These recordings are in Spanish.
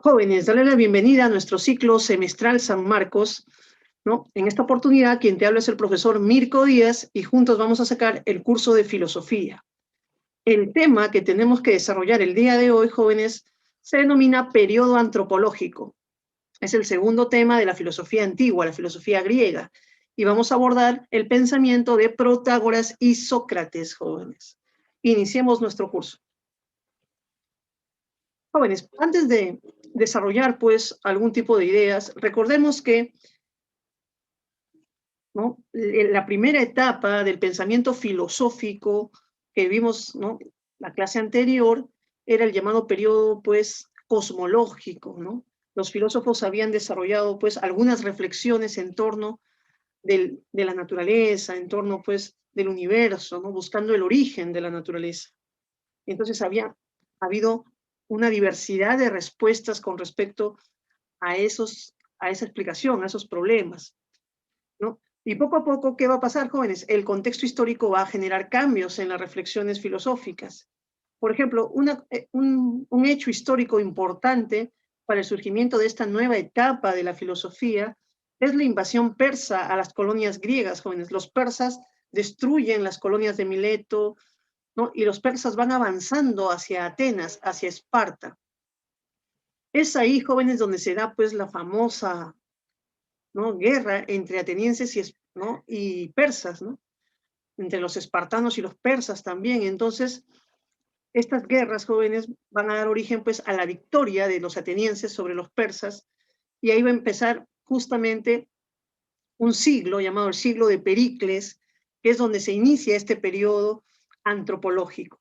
Jóvenes, darle la bienvenida a nuestro ciclo semestral San Marcos, ¿no? En esta oportunidad, quien te habla es el profesor Mirko Díaz y juntos vamos a sacar el curso de filosofía. El tema que tenemos que desarrollar el día de hoy, jóvenes, se denomina periodo antropológico. Es el segundo tema de la filosofía antigua, la filosofía griega, y vamos a abordar el pensamiento de Protágoras y Sócrates, jóvenes. Iniciemos nuestro curso. Jóvenes, antes de desarrollar pues algún tipo de ideas, recordemos que, ¿no?, la primera etapa del pensamiento filosófico que vimos, ¿no?, la clase anterior, era el llamado periodo pues cosmológico, ¿no? Los filósofos habían desarrollado pues algunas reflexiones en torno de la naturaleza, en torno pues del universo, ¿no?, buscando el origen de la naturaleza. Entonces había habido una diversidad de respuestas con respecto a esa explicación, a esos problemas, ¿no? Y poco a poco, ¿qué va a pasar, jóvenes? El contexto histórico va a generar cambios en las reflexiones filosóficas. Por ejemplo, un hecho histórico importante para el surgimiento de esta nueva etapa de la filosofía es la invasión persa a las colonias griegas, jóvenes. Los persas destruyen las colonias de Mileto, ¿no? Y los persas van avanzando hacia Atenas, hacia Esparta. Es ahí, jóvenes, donde se da pues la famosa, ¿no?, guerra entre atenienses ¿no?, y persas, ¿no?, entre los espartanos y los persas también. Entonces, estas guerras, jóvenes, van a dar origen pues a la victoria de los atenienses sobre los persas, y ahí va a empezar justamente un siglo llamado el siglo de Pericles, que es donde se inicia este periodo antropológico.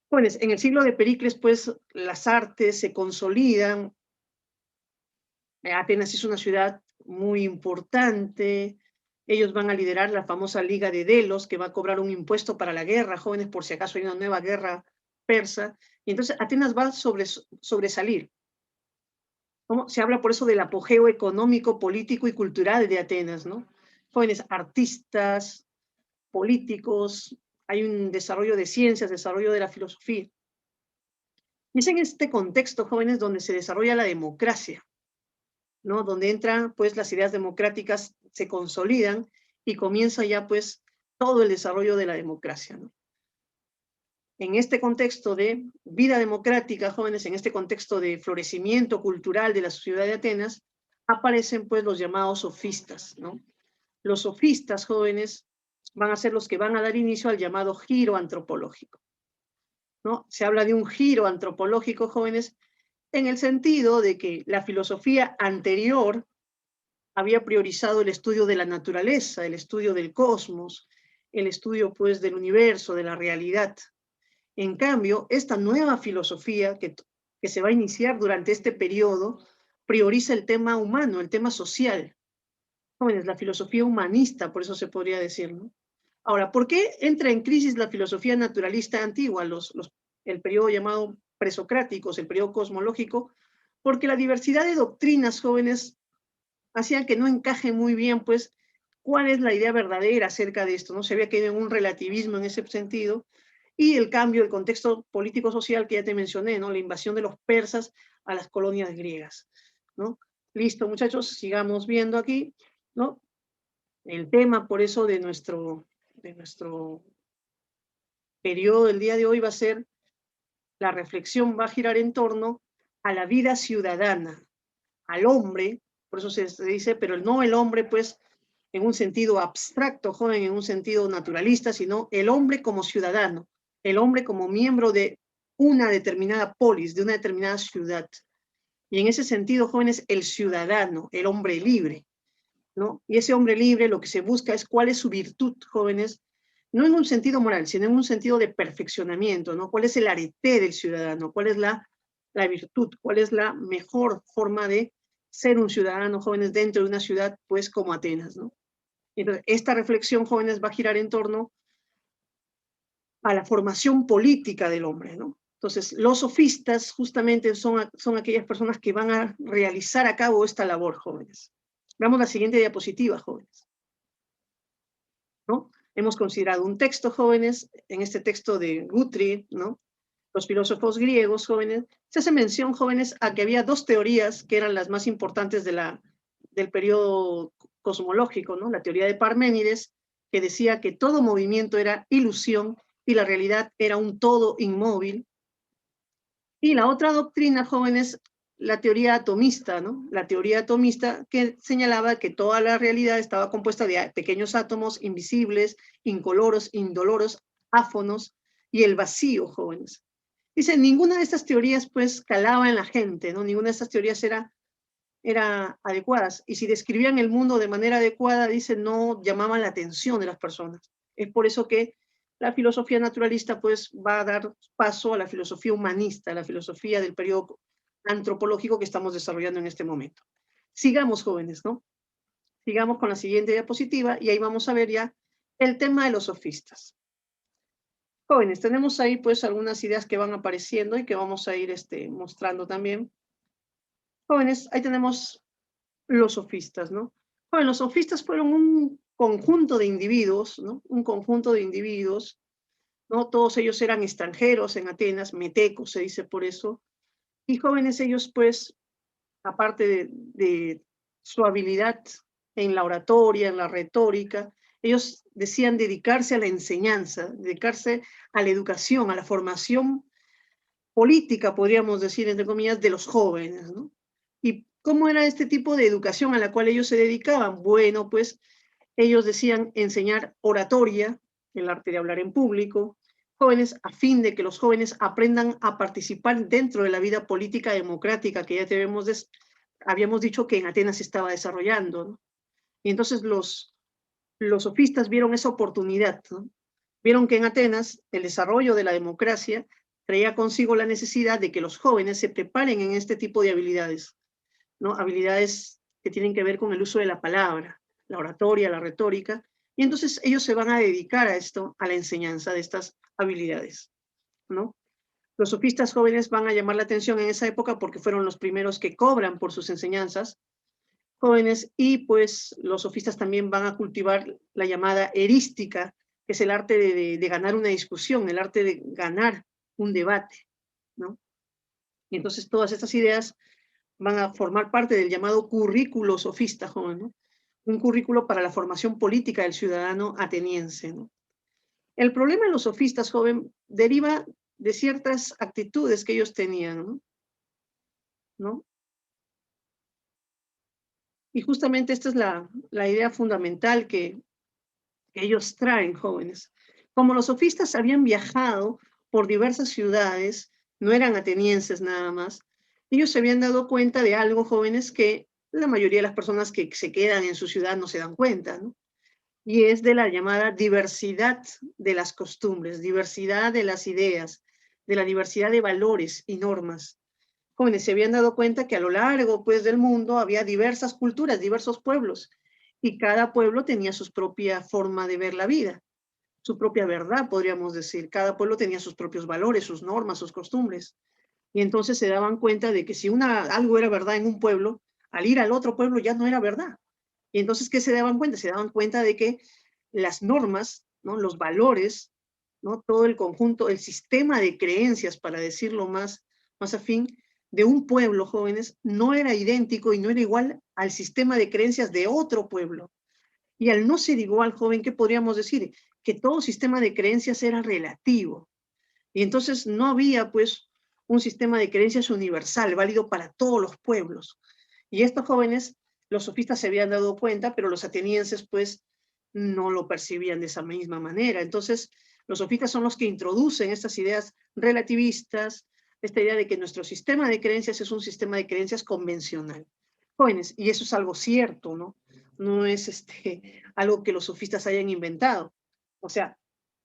Jóvenes, en el siglo de Pericles, pues, las artes se consolidan. Atenas es una ciudad muy importante. Ellos van a liderar la famosa Liga de Delos, que va a cobrar un impuesto para la guerra, jóvenes, por si acaso hay una nueva guerra persa. Y entonces Atenas va a sobresalir. ¿Cómo? Se habla por eso del apogeo económico, político y cultural de Atenas, ¿no? Jóvenes artistas, políticos, hay un desarrollo de ciencias, desarrollo de la filosofía. Y es en este contexto, jóvenes, donde se desarrolla la democracia, ¿no?, donde entran pues las ideas democráticas, se consolidan y comienza ya pues todo el desarrollo de la democracia, ¿no? En este contexto de vida democrática, jóvenes, en este contexto de florecimiento cultural de la sociedad de Atenas, aparecen pues los llamados sofistas, ¿no? Los sofistas, jóvenes, van a ser los que van a dar inicio al llamado giro antropológico, ¿no? Se habla de un giro antropológico, jóvenes, en el sentido de que la filosofía anterior había priorizado el estudio de la naturaleza, el estudio del cosmos, el estudio pues del universo, de la realidad. En cambio, esta nueva filosofía que se va a iniciar durante este periodo prioriza el tema humano, el tema social. Jóvenes, la filosofía humanista, por eso se podría decir, ¿no? Ahora, ¿por qué entra en crisis la filosofía naturalista antigua, el periodo llamado presocráticos, el periodo cosmológico? Porque la diversidad de doctrinas, jóvenes, hacían que no encaje muy bien, pues, cuál es la idea verdadera acerca de esto, ¿no? Se había caído en un relativismo en ese sentido, y el cambio, el contexto político-social que ya te mencioné, ¿no? La invasión de los persas a las colonias griegas, ¿no? Listo, muchachos, sigamos viendo aquí, ¿no? El tema, por eso, de nuestro periodo del día de hoy va a ser, la reflexión va a girar en torno a la vida ciudadana, al hombre, por eso se dice, pero no el hombre, pues, en un sentido abstracto, joven, en un sentido naturalista, sino el hombre como ciudadano, el hombre como miembro de una determinada polis, de una determinada ciudad. Y en ese sentido, jóvenes, el ciudadano, el hombre libre, ¿no? Y ese hombre libre lo que se busca es cuál es su virtud, jóvenes, no en un sentido moral, sino en un sentido de perfeccionamiento, ¿no? ¿Cuál es el arete del ciudadano? ¿Cuál es la virtud? ¿Cuál es la mejor forma de ser un ciudadano, jóvenes, dentro de una ciudad, pues, como Atenas, ¿no? Entonces, esta reflexión, jóvenes, va a girar en torno a la formación política del hombre, ¿no? Entonces, los sofistas justamente son aquellas personas que van a realizar a cabo esta labor, jóvenes. Veamos la siguiente diapositiva, jóvenes, ¿no? Hemos considerado un texto, jóvenes, en este texto de Guthrie, ¿no? los filósofos griegos, jóvenes, se hace mención, jóvenes, a que había dos teorías que eran las más importantes del periodo cosmológico, ¿no? La teoría de Parménides, que decía que todo movimiento era ilusión y la realidad era un todo inmóvil. Y la otra doctrina, jóvenes, la teoría atomista, ¿no? La teoría atomista que señalaba que toda la realidad estaba compuesta de pequeños átomos invisibles, incoloros, indoloros, áfonos y el vacío, jóvenes. Dice, ninguna de estas teorías pues calaba en la gente, ¿no? Ninguna de estas teorías era adecuadas. Y si describían el mundo de manera adecuada, dice, no llamaban la atención de las personas. Es por eso que la filosofía naturalista pues va a dar paso a la filosofía humanista, a la filosofía del periodo antropológico que estamos desarrollando en este momento. Sigamos, jóvenes, ¿no? Sigamos con la siguiente diapositiva y ahí vamos a ver ya el tema de los sofistas. Jóvenes, tenemos ahí pues algunas ideas que van apareciendo y que vamos a ir mostrando también. Jóvenes, ahí tenemos los sofistas, ¿no? Bueno, los sofistas fueron un conjunto de individuos, ¿no? Un conjunto de individuos, ¿no? Todos ellos eran extranjeros en Atenas, metecos se dice por eso, y jóvenes ellos pues, aparte de su habilidad en la oratoria, en la retórica, ellos decían dedicarse a la enseñanza, dedicarse a la educación, a la formación política, podríamos decir, entre comillas, de los jóvenes, ¿no? ¿Y cómo era este tipo de educación a la cual ellos se dedicaban? Bueno, pues ellos decían enseñar oratoria, el arte de hablar en público, jóvenes, a fin de que los jóvenes aprendan a participar dentro de la vida política democrática que ya habíamos dicho que en Atenas se estaba desarrollando, ¿no? Y entonces los sofistas vieron esa oportunidad, ¿no? Vieron que en Atenas el desarrollo de la democracia traía consigo la necesidad de que los jóvenes se preparen en este tipo de habilidades, ¿no? Habilidades que tienen que ver con el uso de la palabra, la oratoria, la retórica, y entonces ellos se van a dedicar a esto, a la enseñanza de estas habilidades, ¿no? Los sofistas jóvenes van a llamar la atención en esa época porque fueron los primeros que cobran por sus enseñanzas jóvenes, y pues los sofistas también van a cultivar la llamada erística, que es el arte de ganar una discusión, el arte de ganar un debate, ¿no? Y entonces todas estas ideas van a formar parte del llamado currículo sofista, joven, ¿no? Un currículo para la formación política del ciudadano ateniense, ¿no? El problema de los sofistas, joven, deriva de ciertas actitudes que ellos tenían, ¿no? ¿No? Y justamente esta es la idea fundamental que ellos traen, jóvenes. Como los sofistas habían viajado por diversas ciudades, no eran atenienses nada más, ellos se habían dado cuenta de algo, jóvenes, que la mayoría de las personas que se quedan en su ciudad no se dan cuenta, ¿no? Y es de la llamada diversidad de las costumbres, diversidad de las ideas, de la diversidad de valores y normas. Jóvenes se habían dado cuenta que a lo largo pues, del mundo había diversas culturas, diversos pueblos, y cada pueblo tenía su propia forma de ver la vida, su propia verdad, podríamos decir. Cada pueblo tenía sus propios valores, sus normas, sus costumbres. Y entonces se daban cuenta de que si algo era verdad en un pueblo, al ir al otro pueblo ya no era verdad. Y entonces, ¿qué se daban cuenta? Se daban cuenta de que las normas, ¿no? Los valores, ¿no? Todo el conjunto, el sistema de creencias, para decirlo más afín, de un pueblo, jóvenes, no era idéntico y no era igual al sistema de creencias de otro pueblo. Y al no ser igual, joven, ¿qué podríamos decir? Que todo sistema de creencias era relativo. Y entonces no había, pues, un sistema de creencias universal, válido para todos los pueblos. Y estos jóvenes, los sofistas se habían dado cuenta, pero los atenienses, pues, no lo percibían de esa misma manera. Entonces, los sofistas son los que introducen estas ideas relativistas, esta idea de que nuestro sistema de creencias es un sistema de creencias convencional. Jóvenes, y eso es algo cierto, ¿no? No es algo que los sofistas hayan inventado. O sea,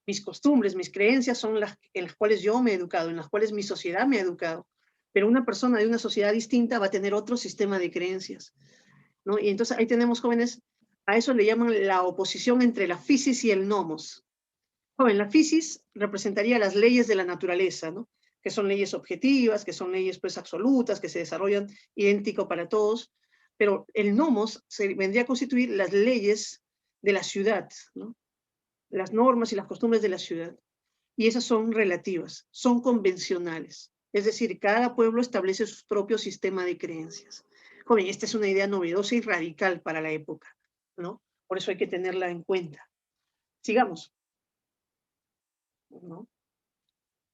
mis costumbres, mis creencias son las en las cuales yo me he educado, en las cuales mi sociedad me ha educado. Pero una persona de una sociedad distinta va a tener otro sistema de creencias, ¿no? Y entonces ahí tenemos, jóvenes, a eso le llaman la oposición entre la physis y el nomos. Joven, la physis representaría las leyes de la naturaleza, ¿no? Que son leyes objetivas, que son leyes pues absolutas, que se desarrollan idéntico para todos, pero el nomos se vendría a constituir las leyes de la ciudad, ¿no? Las normas y las costumbres de la ciudad. y esas son relativas, son convencionales. Es decir, cada pueblo establece su propio sistema de creencias. Joven, esta es una idea novedosa y radical para la época, ¿no? Por eso hay que tenerla en cuenta. Sigamos, ¿no?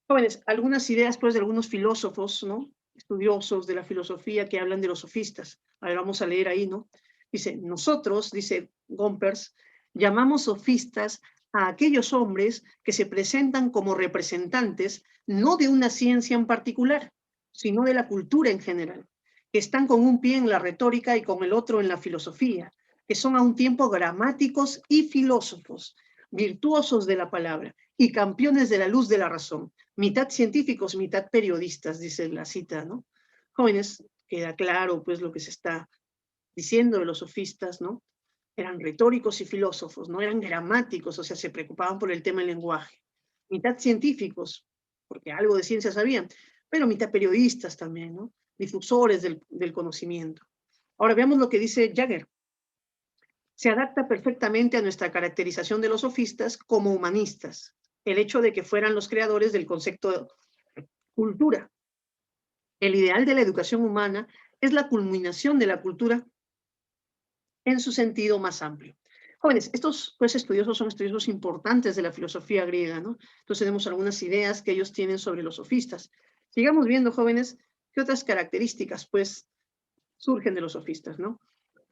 Jóvenes, algunas ideas pues de algunos filósofos, ¿no? Estudiosos de la filosofía que hablan de los sofistas. A ver, vamos a leer ahí, ¿no? Dice, nosotros, dice Gompers, llamamos sofistas a aquellos hombres que se presentan como representantes no de una ciencia en particular, sino de la cultura en general, que están con un pie en la retórica y con el otro en la filosofía, que son a un tiempo gramáticos y filósofos, virtuosos de la palabra y campeones de la luz de la razón, mitad científicos, mitad periodistas, dice la cita, ¿no? Jóvenes, queda claro pues lo que se está diciendo de los sofistas, ¿no? Eran retóricos y filósofos, no eran gramáticos, o sea, se preocupaban por el tema del lenguaje. Mitad científicos, porque algo de ciencia sabían, pero mitad periodistas también, ¿no? Difusores del conocimiento. Ahora veamos lo que dice Jagger. Se adapta perfectamente a nuestra caracterización de los sofistas como humanistas, el hecho de que fueran los creadores del concepto de cultura. El ideal de la educación humana es la culminación de la cultura en su sentido más amplio. Jóvenes, estos pues, estudiosos son estudiosos importantes de la filosofía griega, ¿no? Entonces tenemos algunas ideas que ellos tienen sobre los sofistas. Sigamos viendo, jóvenes, qué otras características pues surgen de los sofistas, ¿no?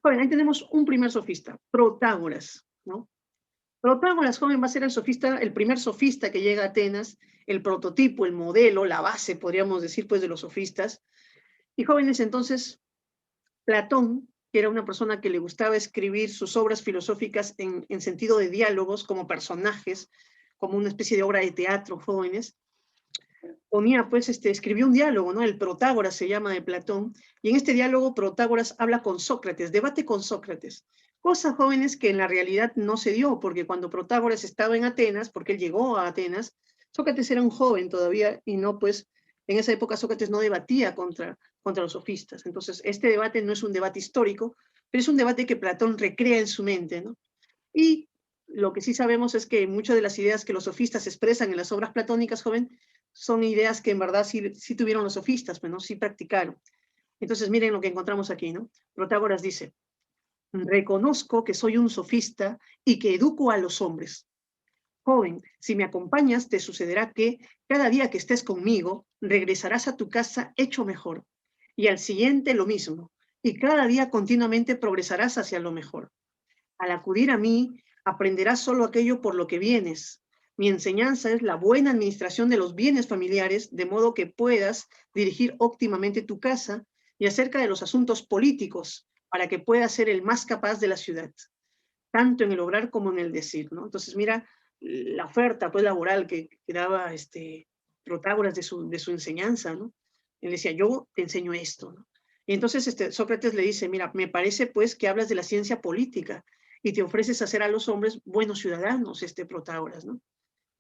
Joven, ahí tenemos un primer sofista, Protágoras, ¿no? Protágoras, joven, va a ser el sofista, el primer sofista que llega a Atenas, el prototipo, el modelo, la base, podríamos decir, pues, de los sofistas. Y jóvenes, entonces, Platón, que era una persona que le gustaba escribir sus obras filosóficas en sentido de diálogos, como personajes, como una especie de obra de teatro, jóvenes, ponía, pues, escribió un diálogo, ¿no? El Protágoras se llama de Platón, y en este diálogo Protágoras habla con Sócrates, debate con Sócrates. Cosa, jóvenes, que en la realidad no se dio, porque cuando Protágoras estaba en Atenas, porque él llegó a Atenas, Sócrates era un joven todavía, y no, pues, en esa época Sócrates no debatía contra los sofistas. Entonces, este debate no es un debate histórico, pero es un debate que Platón recrea en su mente, ¿no? Y lo que sí sabemos es que muchas de las ideas que los sofistas expresan en las obras platónicas, joven, son ideas que en verdad sí tuvieron los sofistas, pero no sí practicaron. Entonces miren lo que encontramos aquí, ¿no? Protágoras dice, reconozco que soy un sofista y que educo a los hombres. Joven, si me acompañas, te sucederá que cada día que estés conmigo, regresarás a tu casa hecho mejor, y al siguiente lo mismo, y cada día continuamente progresarás hacia lo mejor. Al acudir a mí, aprenderás solo aquello por lo que vienes. Mi enseñanza es la buena administración de los bienes familiares, de modo que puedas dirigir óptimamente tu casa, y acerca de los asuntos políticos, para que puedas ser el más capaz de la ciudad, tanto en el obrar como en el decir, ¿no? Entonces, mira la oferta pues, laboral que daba Protágoras de su enseñanza, ¿no? Él decía, yo te enseño esto, ¿no? Y entonces Sócrates le dice, mira, me parece pues que hablas de la ciencia política y te ofreces a hacer a los hombres buenos ciudadanos, Protágoras, ¿no?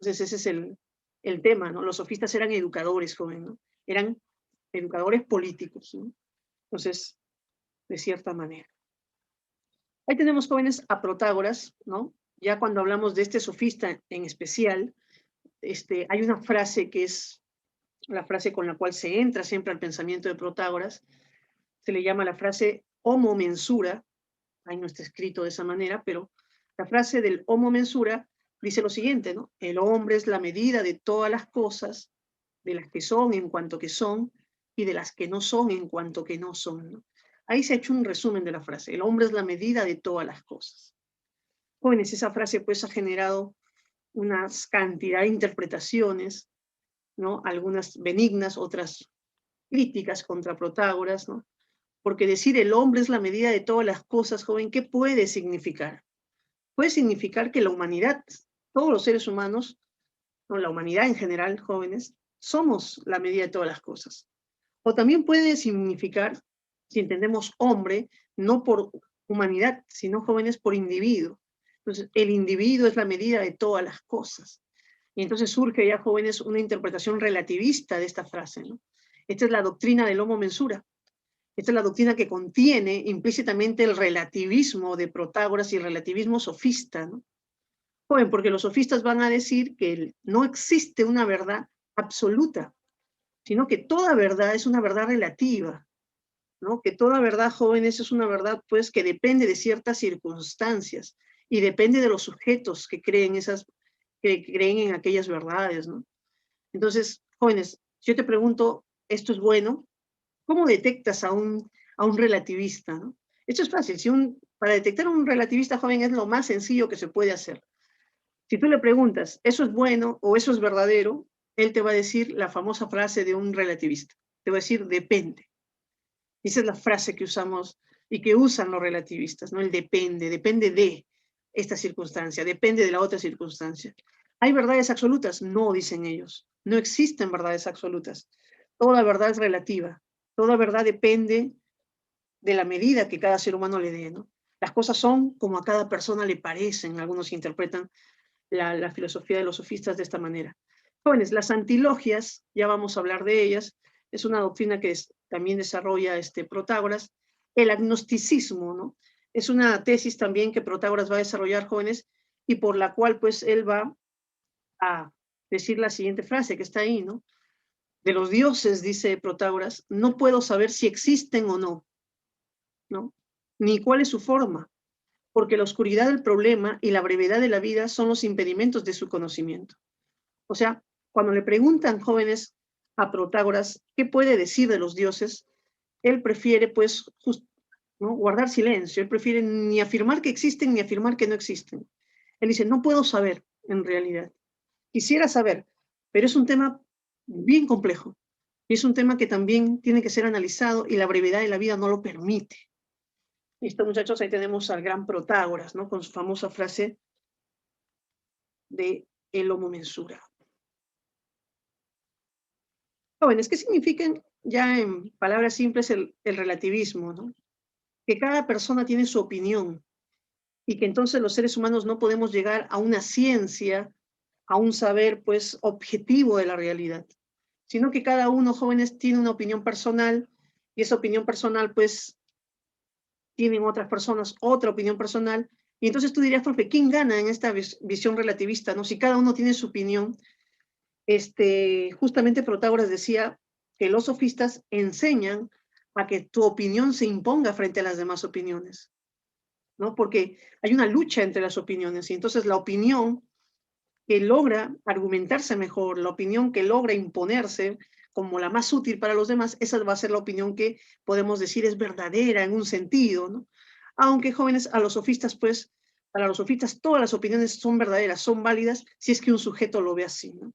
Entonces ese es el tema, ¿no? Los sofistas eran educadores, joven, ¿no? Eran educadores políticos, ¿no? Entonces, de cierta manera. Ahí tenemos, jóvenes, a Protágoras, ¿no? Ya cuando hablamos de este sofista en especial, hay una frase que es la frase con la cual se entra siempre al pensamiento de Protágoras, se le llama la frase homo mensura, ahí no está escrito de esa manera, pero la frase del homo mensura dice lo siguiente, ¿no? El hombre es la medida de todas las cosas, de las que son en cuanto que son, y de las que no son en cuanto que no son, ¿no? Ahí se ha hecho un resumen de la frase, el hombre es la medida de todas las cosas. Jóvenes, esa frase pues ha generado una cantidad de interpretaciones, ¿no? Algunas benignas, otras críticas contra Protágoras, ¿no? Porque decir el hombre es la medida de todas las cosas, joven, ¿qué puede significar? Puede significar que la humanidad, todos los seres humanos, no, la humanidad en general, jóvenes, somos la medida de todas las cosas. O también puede significar, si entendemos hombre, no por humanidad, sino jóvenes por individuo. Entonces, el individuo es la medida de todas las cosas. Y entonces surge ya, jóvenes, una interpretación relativista de esta frase, ¿no? Esta es la doctrina del homo mensura. Esta es la doctrina que contiene implícitamente el relativismo de Protágoras y el relativismo sofista, ¿no? Joven, porque los sofistas van a decir que no existe una verdad absoluta, sino que toda verdad es una verdad relativa, ¿no? Que toda verdad, jóvenes, es una verdad, pues, que depende de ciertas circunstancias y depende de los sujetos que creen en aquellas verdades, ¿no? Entonces, jóvenes, si yo te pregunto, ¿esto es bueno? ¿Cómo detectas a un relativista, no? Esto es fácil. Para detectar a un relativista joven es lo más sencillo que se puede hacer. Si tú le preguntas, ¿eso es bueno o eso es verdadero? Él te va a decir la famosa frase de un relativista. Te va a decir, depende. Esa es la frase que usamos y que usan los relativistas, ¿no? El depende, depende de esta circunstancia, depende de la otra circunstancia. ¿Hay verdades absolutas? No, dicen ellos. No existen verdades absolutas. Toda verdad es relativa. Toda verdad depende de la medida que cada ser humano le dé, ¿no? Las cosas son como a cada persona le parecen. Algunos interpretan la filosofía de los sofistas de esta manera. Jóvenes, las antilogias, ya vamos a hablar de ellas, es una doctrina que también desarrolla Protágoras. El agnosticismo, ¿no? Es una tesis también que Protágoras va a desarrollar, jóvenes, y por la cual pues él va a decir la siguiente frase que está ahí, ¿no? De los dioses, dice Protágoras, no puedo saber si existen o no, ¿no? Ni cuál es su forma, porque la oscuridad del problema y la brevedad de la vida son los impedimentos de su conocimiento. O sea, cuando le preguntan jóvenes a Protágoras qué puede decir de los dioses, él prefiere pues ¿no? guardar silencio, él prefiere ni afirmar que existen ni afirmar que no existen. Él dice, no puedo saber en realidad. Quisiera saber, pero es un tema bien complejo. Y es un tema que también tiene que ser analizado y la brevedad de la vida no lo permite. Listo, muchachos, ahí tenemos al gran Protágoras, ¿no? Con su famosa frase de el homo mensura. Jóvenes, ¿qué significan ya en palabras simples el relativismo, ¿no? Que cada persona tiene su opinión y que entonces los seres humanos no podemos llegar a una ciencia, a un saber pues objetivo de la realidad, sino que cada uno, jóvenes, tiene una opinión personal y esa opinión personal pues tienen otras personas otra opinión personal y entonces tú dirías, profe, ¿quién gana en esta visión relativista, no? Si cada uno tiene su opinión. Justamente Protágoras decía que los sofistas enseñan a que tu opinión se imponga frente a las demás opiniones, ¿no? Porque hay una lucha entre las opiniones y entonces la opinión que logra argumentarse mejor, la opinión que logra imponerse como la más útil para los demás, esa va a ser la opinión que podemos decir es verdadera en un sentido, ¿no? Aunque jóvenes, a los sofistas, pues, para los sofistas todas las opiniones son verdaderas, son válidas, si es que un sujeto lo ve así, ¿no?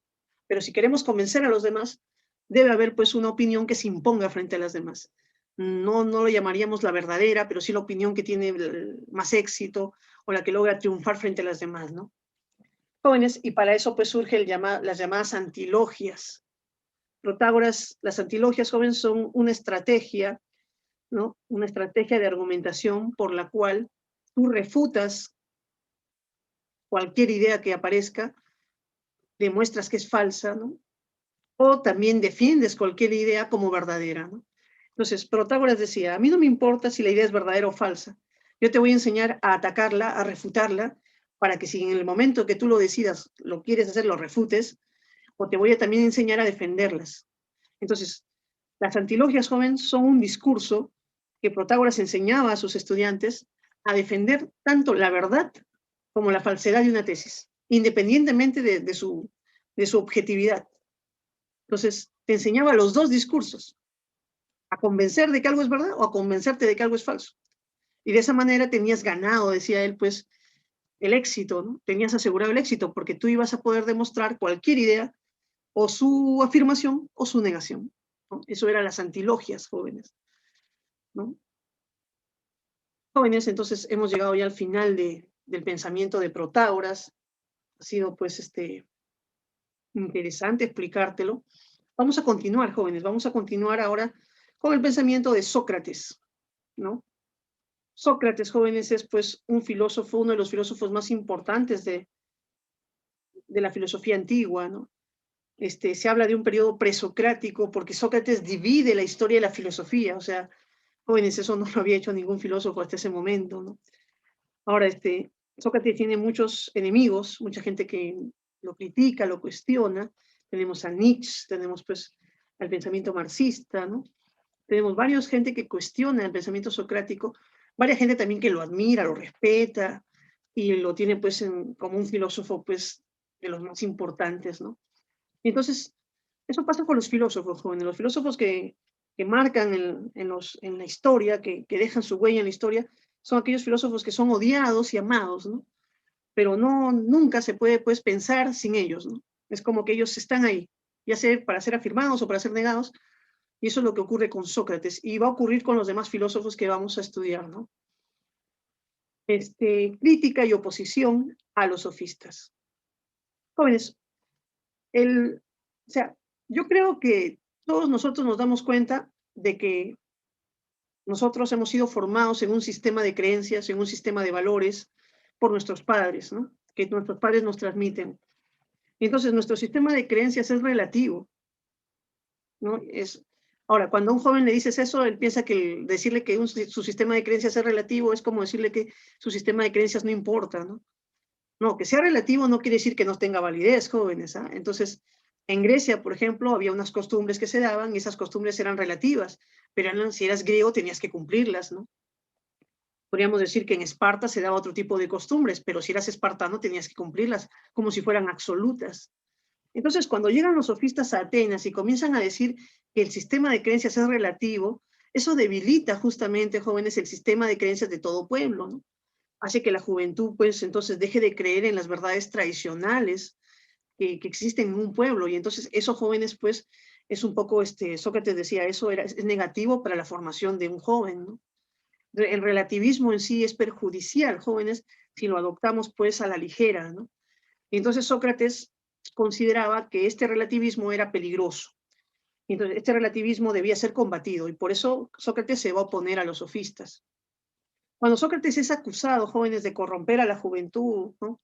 Pero si queremos convencer a los demás, debe haber pues una opinión que se imponga frente a las demás. No lo llamaríamos la verdadera, pero sí la opinión que tiene más éxito o la que logra triunfar frente a las demás, ¿no? Jóvenes, y para eso pues surgen las llamadas antilogias. Protágoras, las antilogias, jóvenes, son una estrategia, ¿no? Una estrategia de argumentación por la cual tú refutas cualquier idea que aparezca, demuestras que es falsa, ¿no? O también defiendes cualquier idea como verdadera, ¿no? Entonces, Protágoras decía, a mí no me importa si la idea es verdadera o falsa, yo te voy a enseñar a atacarla, a refutarla, para que si en el momento que tú lo decidas, lo quieres hacer, lo refutes, o te voy a también enseñar a defenderlas. Entonces, las antilogias, jóvenes, son un discurso que Protágoras enseñaba a sus estudiantes a defender tanto la verdad como la falsedad de una tesis, independientemente de su objetividad. Entonces, te enseñaba los dos discursos, a convencer de que algo es verdad o a convencerte de que algo es falso. Y de esa manera tenías ganado, decía él, pues, el éxito, ¿no? Tenías asegurado el éxito porque tú ibas a poder demostrar cualquier idea o su afirmación o su negación, ¿no? Eso eran las antilogias, jóvenes, ¿no? Jóvenes, entonces hemos llegado ya al final del pensamiento de Protágoras. Ha sido, pues, interesante explicártelo. Vamos a continuar, jóvenes, vamos a continuar ahora con el pensamiento de Sócrates, ¿no? Sócrates, jóvenes, es pues un filósofo, uno de los filósofos más importantes de la filosofía antigua, ¿no? Se habla de un periodo presocrático porque Sócrates divide la historia de la filosofía, o sea, jóvenes, eso no lo había hecho ningún filósofo hasta ese momento, ¿no? Ahora, Sócrates tiene muchos enemigos, mucha gente que lo critica, lo cuestiona. Tenemos a Nietzsche, tenemos pues al pensamiento marxista, ¿no? Tenemos varios gente que cuestiona el pensamiento socrático, varias gente también que lo admira, lo respeta y lo tiene pues como un filósofo pues de los más importantes, ¿no? Y entonces, eso pasa con los filósofos jóvenes, los filósofos que marcan en la historia, que dejan su huella en la historia, son aquellos filósofos que son odiados y amados, ¿no? Pero no, nunca se puede pues pensar sin ellos, ¿no? Es como que ellos están ahí, ya sea para ser afirmados o para ser negados, y eso es lo que ocurre con Sócrates, y va a ocurrir con los demás filósofos que vamos a estudiar, ¿no? Crítica y oposición a los sofistas. Jóvenes, o sea, yo creo que todos nosotros nos damos cuenta de que nosotros hemos sido formados en un sistema de creencias, en un sistema de valores por nuestros padres, ¿no? Que nuestros padres nos transmiten. Entonces, nuestro sistema de creencias es relativo, ¿no? Ahora, cuando a un joven le dices eso, él piensa que decirle que su sistema de creencias es relativo es como decirle que su sistema de creencias no importa, ¿no? No, que sea relativo no quiere decir que no tenga validez, jóvenes, ¿ah? Entonces, en Grecia, por ejemplo, había unas costumbres que se daban y esas costumbres eran relativas, pero si eras griego tenías que cumplirlas, ¿no? Podríamos decir que en Esparta se daba otro tipo de costumbres, pero si eras espartano tenías que cumplirlas como si fueran absolutas. Entonces, cuando llegan los sofistas a Atenas y comienzan a decir que el sistema de creencias es relativo, eso debilita justamente, jóvenes, el sistema de creencias de todo pueblo, ¿no? Hace que la juventud, pues, entonces deje de creer en las verdades tradicionales que existen en un pueblo. Y entonces, esos jóvenes, pues, es un poco, Sócrates decía, eso es negativo para la formación de un joven, ¿no? El relativismo en sí es perjudicial, jóvenes, si lo adoptamos, pues, a la ligera, ¿no? Y entonces Sócrates consideraba que este relativismo era peligroso. Entonces, este relativismo debía ser combatido y por eso Sócrates se va a oponer a los sofistas. Cuando Sócrates es acusado, jóvenes, de corromper a la juventud, ¿no?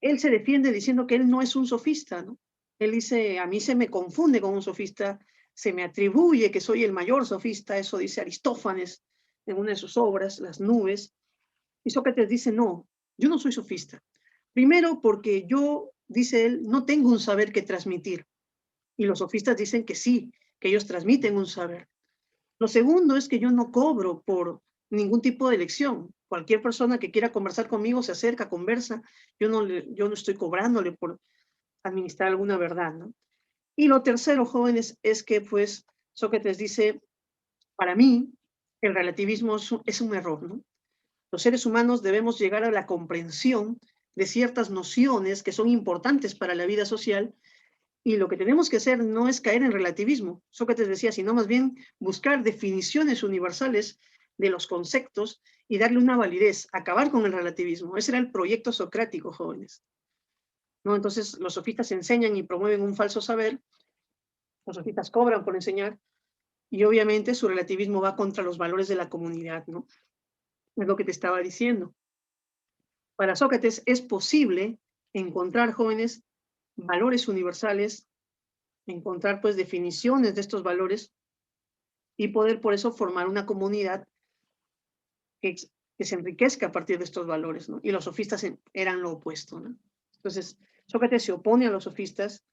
Él se defiende diciendo que él no es un sofista, ¿no? Él dice, a mí se me confunde con un sofista, se me atribuye que soy el mayor sofista, eso dice Aristófanes en una de sus obras, Las nubes, y Sócrates dice, no, yo no soy sofista. Primero porque yo, dice él, no tengo un saber que transmitir, y los sofistas dicen que sí, que ellos transmiten un saber. Lo segundo es que yo no cobro por ningún tipo de lección. Cualquier persona que quiera conversar conmigo se acerca, conversa. Yo no estoy cobrándole por administrar alguna verdad, ¿no? Y lo tercero, jóvenes, es que pues Sócrates dice, para mí, el relativismo es un error, ¿no? Los seres humanos debemos llegar a la comprensión de ciertas nociones que son importantes para la vida social y lo que tenemos que hacer no es caer en relativismo. Sócrates decía, sino más bien buscar definiciones universales de los conceptos y darle una validez, acabar con el relativismo. Ese era el proyecto socrático, jóvenes, ¿no? Entonces, los sofistas enseñan y promueven un falso saber, los sofistas cobran por enseñar, y obviamente su relativismo va contra los valores de la comunidad, ¿no? Es lo que te estaba diciendo. Para Sócrates es posible encontrar, jóvenes, valores universales, encontrar pues definiciones de estos valores y poder por eso formar una comunidad que, que se enriquezca a partir de estos valores, ¿no? Y los sofistas eran lo opuesto, ¿no? Entonces, Sócrates se opone a los sofistas,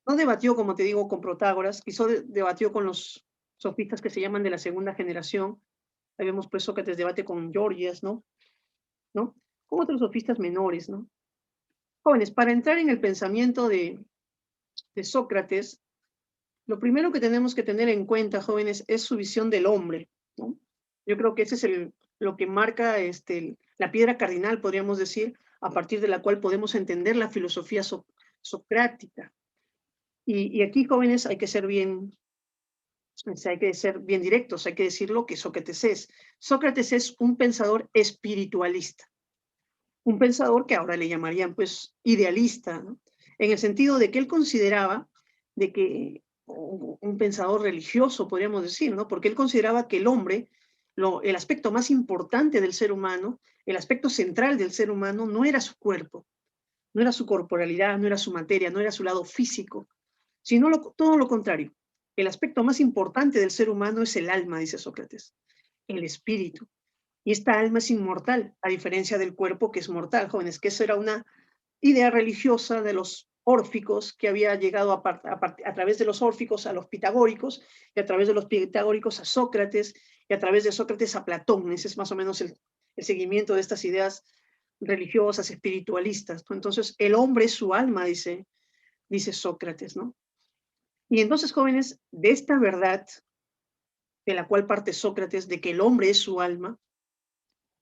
no debatió, como te digo, con Protágoras, debatió con los sofistas que se llaman de la segunda generación. Ahí vemos, pues, Sócrates debate con Gorgias, ¿no? ¿No? Con otros sofistas menores, ¿no? Jóvenes, para entrar en el pensamiento de Sócrates, lo primero que tenemos que tener en cuenta, jóvenes, es su visión del hombre, ¿no? Yo creo que ese es lo que marca la piedra cardinal, podríamos decir, a partir de la cual podemos entender la filosofía socrática. Y aquí, jóvenes, hay que ser bien directos, hay que decir lo que Sócrates es. Sócrates es un pensador espiritualista, un pensador que ahora le llamarían, pues, idealista, ¿no? En el sentido de que él consideraba de que un pensador religioso, podríamos decir, ¿no? Porque él consideraba que el hombre, el aspecto más importante del ser humano, el aspecto central del ser humano, no era su cuerpo, no era su corporalidad, no era su materia, no era su lado físico, sino todo lo contrario. El aspecto más importante del ser humano es el alma, dice Sócrates, el espíritu. Y esta alma es inmortal, a diferencia del cuerpo que es mortal, jóvenes, que eso era una idea religiosa de los órficos que había llegado a través de los órficos a los pitagóricos, y a través de los pitagóricos a Sócrates, y a través de Sócrates a Platón. Ese es más o menos el seguimiento de estas ideas religiosas, espiritualistas, ¿no? Entonces, el hombre es su alma, dice Sócrates, ¿no? Y entonces, jóvenes, de esta verdad, de la cual parte Sócrates, de que el hombre es su alma,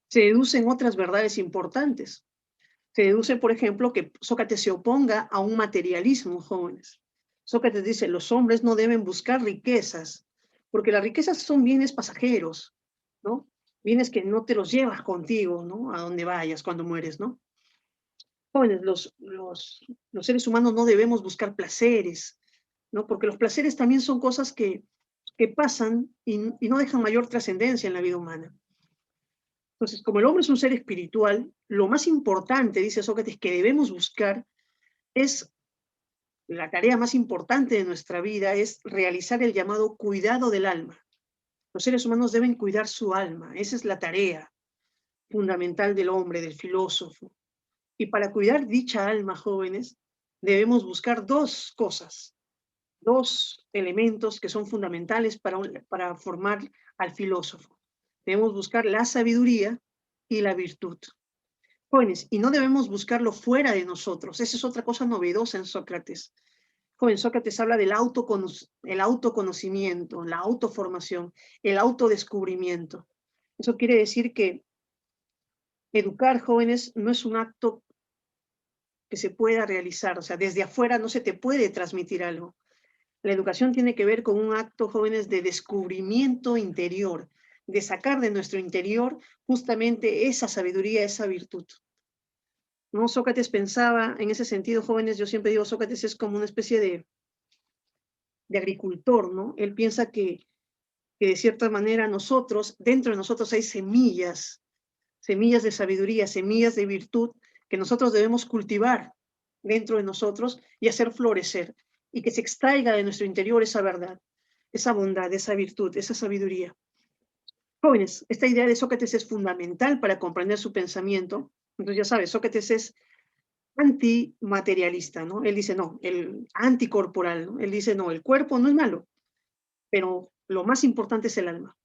se deducen otras verdades importantes. Se deduce, por ejemplo, que Sócrates se oponga a un materialismo, jóvenes. Sócrates dice, los hombres no deben buscar riquezas, porque las riquezas son bienes pasajeros, ¿no? Bienes que no te los llevas contigo, ¿no? A donde vayas cuando mueres, ¿no? Jóvenes, los seres humanos no debemos buscar placeres, ¿no? Porque los placeres también son cosas que pasan y no dejan mayor trascendencia en la vida humana. Entonces, como el hombre es un ser espiritual, lo más importante, dice Sócrates, que debemos buscar es la tarea más importante de nuestra vida, es realizar el llamado cuidado del alma. Los seres humanos deben cuidar su alma, esa es la tarea fundamental del hombre, del filósofo. Y para cuidar dicha alma, jóvenes, debemos buscar dos cosas, dos elementos que son fundamentales para formar al filósofo. Debemos buscar la sabiduría y la virtud. Jóvenes, y no debemos buscarlo fuera de nosotros. Esa es otra cosa novedosa en Sócrates. Joven, Sócrates habla del el autoconocimiento, la autoformación, el autodescubrimiento. Eso quiere decir que educar jóvenes no es un acto que se pueda realizar, o sea, desde afuera no se te puede transmitir algo. La educación tiene que ver con un acto, jóvenes, de descubrimiento interior, de sacar de nuestro interior justamente esa sabiduría, esa virtud. ¿No? Sócrates pensaba en ese sentido, jóvenes, yo siempre digo, Sócrates es como una especie de agricultor, ¿no? Él piensa que de cierta manera nosotros, dentro de nosotros hay semillas, semillas de sabiduría, semillas de virtud que nosotros debemos cultivar dentro de nosotros y hacer florecer, y que se extraiga de nuestro interior esa verdad, esa bondad, esa virtud, esa sabiduría. Jóvenes, esta idea de Sócrates es fundamental para comprender su pensamiento. Entonces ya sabes, Sócrates es antimaterialista, ¿no? Él dice, no, el anticorporal, ¿no? Él dice, no, el cuerpo no es malo, pero lo más importante es el alma.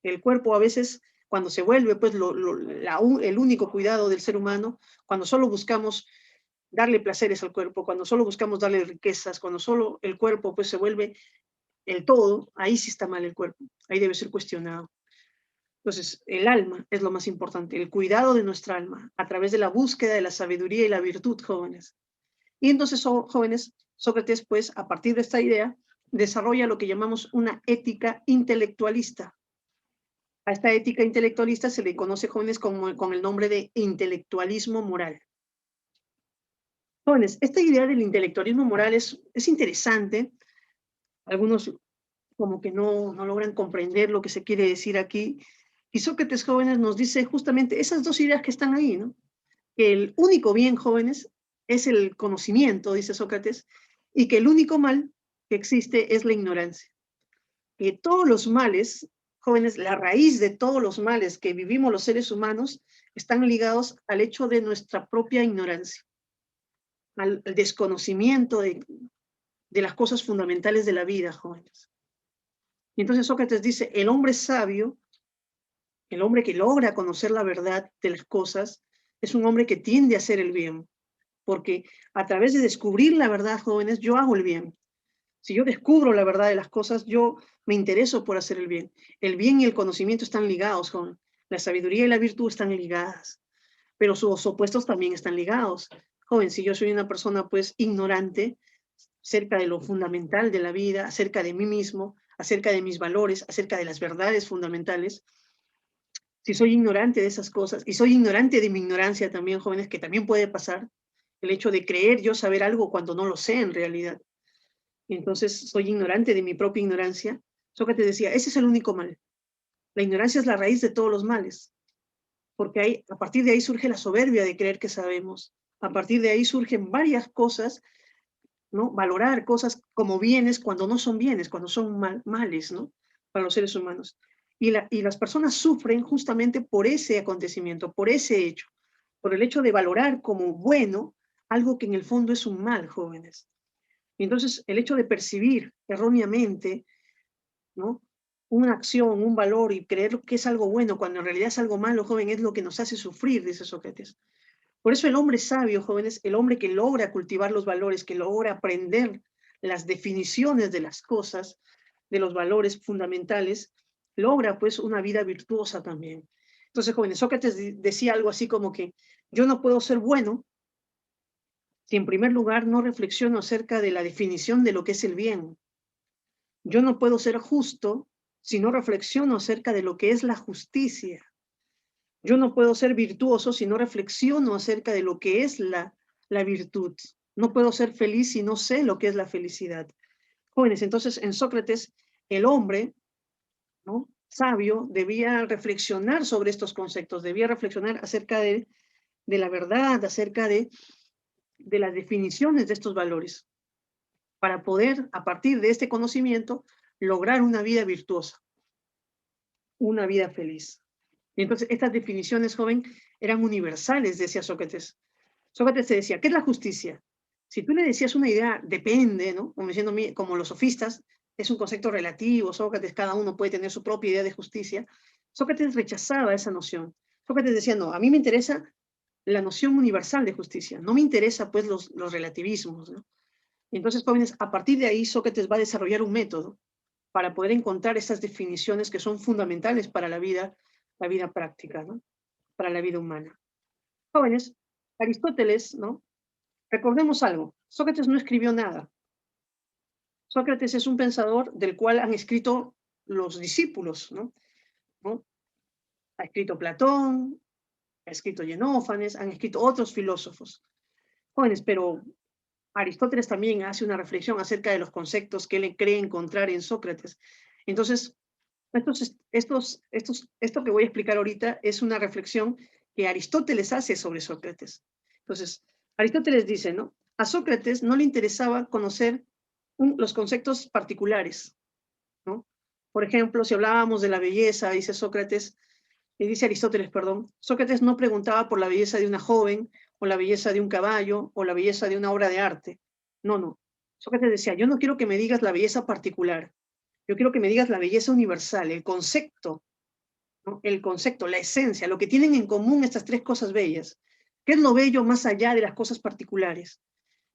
El cuerpo a veces, cuando se vuelve pues el único cuidado del ser humano, cuando solo buscamos darle placeres al cuerpo, cuando solo buscamos darle riquezas, cuando solo el cuerpo pues se vuelve el todo, ahí sí está mal el cuerpo, ahí debe ser cuestionado. Entonces, el alma es lo más importante, el cuidado de nuestra alma, a través de la búsqueda de la sabiduría y la virtud, jóvenes. Y entonces, jóvenes, Sócrates, pues, a partir de esta idea, desarrolla lo que llamamos una ética intelectualista. A esta ética intelectualista se le conoce, jóvenes, con el nombre de intelectualismo moral. Jóvenes, esta idea del intelectualismo moral es interesante. Algunos como que no logran comprender lo que se quiere decir aquí. Y Sócrates, jóvenes, nos dice justamente esas dos ideas que están ahí, ¿no? Que el único bien, jóvenes, es el conocimiento, dice Sócrates, y que el único mal que existe es la ignorancia. Que todos los males, jóvenes, la raíz de todos los males que vivimos los seres humanos están ligados al hecho de nuestra propia ignorancia, al desconocimiento de las cosas fundamentales de la vida, jóvenes. Y entonces Sócrates dice, el hombre sabio, el hombre que logra conocer la verdad de las cosas, es un hombre que tiende a hacer el bien, porque a través de descubrir la verdad, jóvenes, yo hago el bien. Si yo descubro la verdad de las cosas, yo me intereso por hacer el bien. El bien y el conocimiento están ligados, joven. La sabiduría y la virtud están ligadas, pero sus opuestos también están ligados. Joven, si yo soy una persona pues ignorante acerca de lo fundamental de la vida, acerca de mí mismo, acerca de mis valores, acerca de las verdades fundamentales, si soy ignorante de esas cosas, y soy ignorante de mi ignorancia también, jóvenes, que también puede pasar, el hecho de creer yo saber algo cuando no lo sé en realidad, y entonces soy ignorante de mi propia ignorancia. Sócrates decía, ese es el único mal. La ignorancia es la raíz de todos los males, porque a partir de ahí surge la soberbia de creer que sabemos. A partir de ahí surgen varias cosas, ¿no? Valorar cosas como bienes cuando no son bienes, cuando son males, ¿no? Para los seres humanos. Y las personas sufren justamente por ese acontecimiento, por ese hecho, por el hecho de valorar como bueno algo que en el fondo es un mal, jóvenes. Y entonces el hecho de percibir erróneamente, ¿no?, una acción, un valor y creer que es algo bueno cuando en realidad es algo malo, joven, es lo que nos hace sufrir, dice Sócrates. Por eso el hombre sabio, jóvenes, el hombre que logra cultivar los valores, que logra aprender las definiciones de las cosas, de los valores fundamentales, logra pues una vida virtuosa también. Entonces, jóvenes, Sócrates decía algo así como que yo no puedo ser bueno si en primer lugar no reflexiono acerca de la definición de lo que es el bien. Yo no puedo ser justo si no reflexiono acerca de lo que es la justicia. Yo no puedo ser virtuoso si no reflexiono acerca de lo que es la virtud. No puedo ser feliz si no sé lo que es la felicidad. Jóvenes, entonces en Sócrates, el hombre, ¿no?, sabio debía reflexionar sobre estos conceptos, debía reflexionar acerca de la verdad, acerca de las definiciones de estos valores, para poder, a partir de este conocimiento, lograr una vida virtuosa, una vida feliz. Y entonces estas definiciones, joven, eran universales, decía Sócrates. Sócrates te decía, ¿qué es la justicia? Si tú le decías una idea, depende, ¿no? Como diciendo, como los sofistas, es un concepto relativo, Sócrates, cada uno puede tener su propia idea de justicia. Sócrates rechazaba esa noción. Sócrates decía, no, a mí me interesa la noción universal de justicia, no me interesa pues los relativismos, ¿no? Y entonces, jóvenes, a partir de ahí Sócrates va a desarrollar un método para poder encontrar esas definiciones que son fundamentales para la vida práctica, ¿no?, para la vida humana. Jóvenes, Aristóteles, ¿no? Recordemos algo, Sócrates no escribió nada. Sócrates es un pensador del cual han escrito los discípulos, ¿no? ¿No? Ha escrito Platón, ha escrito Xenófanes, han escrito otros filósofos. Jóvenes, pero Aristóteles también hace una reflexión acerca de los conceptos que él cree encontrar en Sócrates. Entonces, esto que voy a explicar ahorita es una reflexión que Aristóteles hace sobre Sócrates. Entonces, Aristóteles dice, ¿no? A Sócrates no le interesaba conocer los conceptos particulares, ¿no? Por ejemplo, si hablábamos de la belleza, dice Sócrates, y dice Aristóteles, perdón, Sócrates no preguntaba por la belleza de una joven, o la belleza de un caballo, o la belleza de una obra de arte. No, no. Sócrates decía, yo no quiero que me digas la belleza particular, yo quiero que me digas la belleza universal, el concepto, ¿no?, el concepto, la esencia, lo que tienen en común estas tres cosas bellas. ¿Qué es lo bello más allá de las cosas particulares?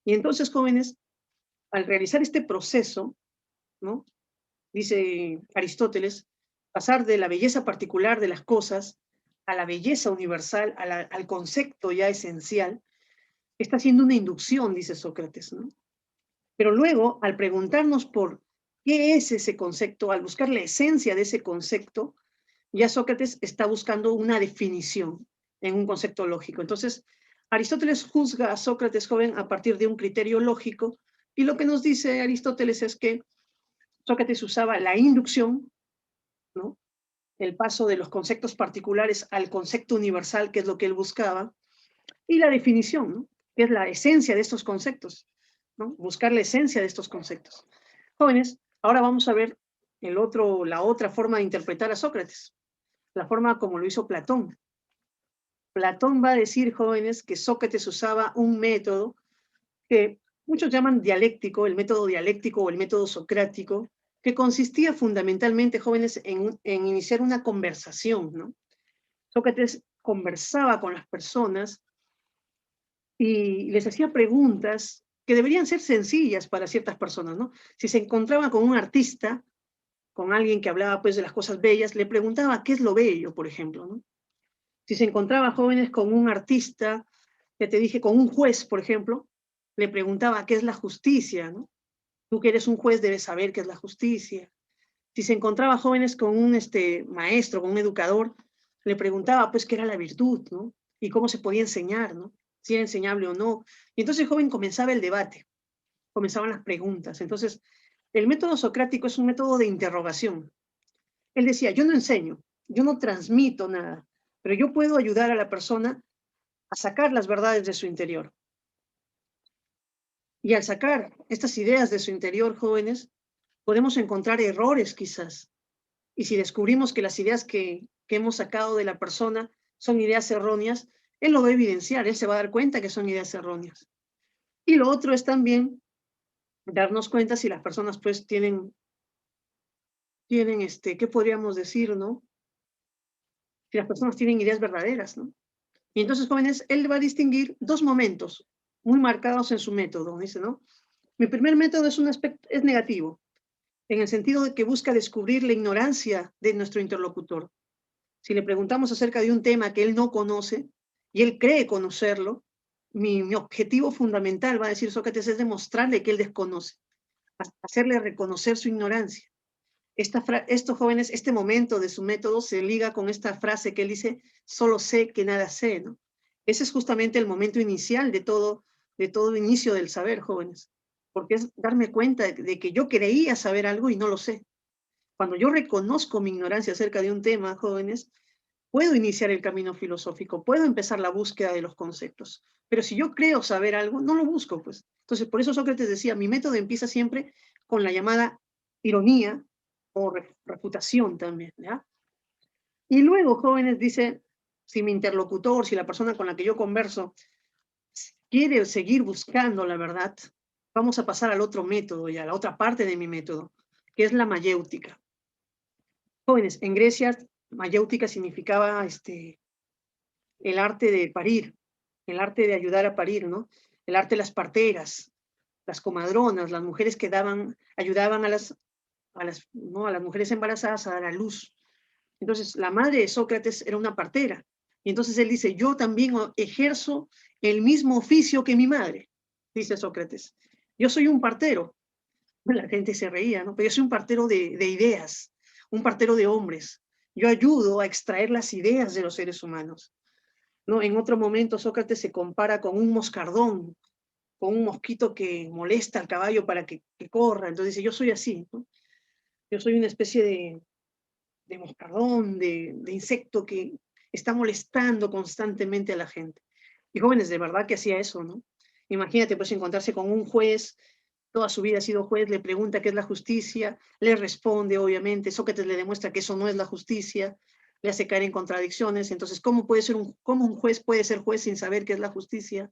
Y entonces, jóvenes, al realizar este proceso, ¿no?, dice Aristóteles, pasar de la belleza particular de las cosas a la belleza universal, al concepto ya esencial, está haciendo una inducción, dice Sócrates, ¿no? Pero luego, al preguntarnos por qué es ese concepto, al buscar la esencia de ese concepto, ya Sócrates está buscando una definición en un concepto lógico. Entonces, Aristóteles juzga a Sócrates joven a partir de un criterio lógico, y lo que nos dice Aristóteles es que Sócrates usaba la inducción, ¿no?, el paso de los conceptos particulares al concepto universal, que es lo que él buscaba, y la definición, ¿no?, que es la esencia de estos conceptos, ¿no?, buscar la esencia de estos conceptos. Jóvenes, ahora vamos a ver la otra forma de interpretar a Sócrates, la forma como lo hizo Platón. Platón va a decir, jóvenes, que Sócrates usaba un método que muchos llaman dialéctico, el método dialéctico o el método socrático, que consistía fundamentalmente, jóvenes, en iniciar una conversación, ¿no? Sócrates conversaba con las personas y les hacía preguntas que deberían ser sencillas para ciertas personas, ¿no? Si se encontraba con un artista, con alguien que hablaba pues de las cosas bellas, le preguntaba qué es lo bello, por ejemplo, ¿no? Si se encontraba, jóvenes, con un artista, ya te dije, con un juez, por ejemplo, le preguntaba qué es la justicia, ¿no? Tú que eres un juez debes saber qué es la justicia. Si se encontraba, jóvenes, con un maestro, con un educador, le preguntaba pues qué era la virtud, ¿no? Y cómo se podía enseñar, ¿no? Si era enseñable o no. Y entonces el joven comenzaba el debate, comenzaban las preguntas. Entonces, el método socrático es un método de interrogación. Él decía, yo no enseño, yo no transmito nada, pero yo puedo ayudar a la persona a sacar las verdades de su interior. Y al sacar estas ideas de su interior, jóvenes, podemos encontrar errores quizás, y si descubrimos que las ideas que hemos sacado de la persona son ideas erróneas, él lo va a evidenciar, él se va a dar cuenta que son ideas erróneas. Y lo otro es también darnos cuenta si las personas pues tienen ¿qué podríamos decir, no? Si las personas tienen ideas verdaderas, ¿no? Y entonces, jóvenes, él va a distinguir dos momentos muy marcados en su método, dice, ¿no? Mi primer método es un aspecto, es negativo, en el sentido de que busca descubrir la ignorancia de nuestro interlocutor. Si le preguntamos acerca de un tema que él no conoce y él cree conocerlo, mi objetivo fundamental, va a decir Sócrates, es demostrarle que él desconoce, hacerle reconocer su ignorancia. Estos jóvenes, este momento de su método se liga con esta frase que él dice, solo sé que nada sé, ¿no? Ese es justamente el momento inicial de todo inicio del saber, jóvenes, porque es darme cuenta de que yo creía saber algo y no lo sé. Cuando yo reconozco mi ignorancia acerca de un tema, jóvenes, puedo iniciar el camino filosófico, puedo empezar la búsqueda de los conceptos. Pero si yo creo saber algo, no lo busco, pues. Entonces, por eso Sócrates decía, mi método empieza siempre con la llamada ironía o refutación también, ¿ya? Y luego, jóvenes, dice, si mi interlocutor, si la persona con la que yo converso quiere seguir buscando la verdad, vamos a pasar al otro método ya, a la otra parte de mi método, que es la mayéutica. Jóvenes, en Grecia, mayéutica significaba el arte de parir, el arte de ayudar a parir, ¿no? El arte de las parteras, las comadronas, las mujeres que ayudaban ¿no? a las mujeres embarazadas a dar a luz. Entonces, la madre de Sócrates era una partera. Y entonces él dice, yo también ejerzo el mismo oficio que mi madre, dice Sócrates. Yo soy un partero. Bueno, la gente se reía, ¿no? Pero yo soy un partero de ideas, un partero de hombres. Yo ayudo a extraer las ideas de los seres humanos, ¿no? En otro momento Sócrates se compara con un moscardón, con un mosquito que molesta al caballo para que corra. Entonces dice, yo soy así, ¿no? Yo soy una especie de moscardón, de insecto que está molestando constantemente a la gente. Y jóvenes, de verdad que hacía eso, ¿no? Imagínate, pues, encontrarse con un juez, toda su vida ha sido juez, le pregunta qué es la justicia, le responde, obviamente, Sócrates le demuestra que eso no es la justicia, le hace caer en contradicciones. Entonces, ¿cómo un juez puede ser juez sin saber qué es la justicia?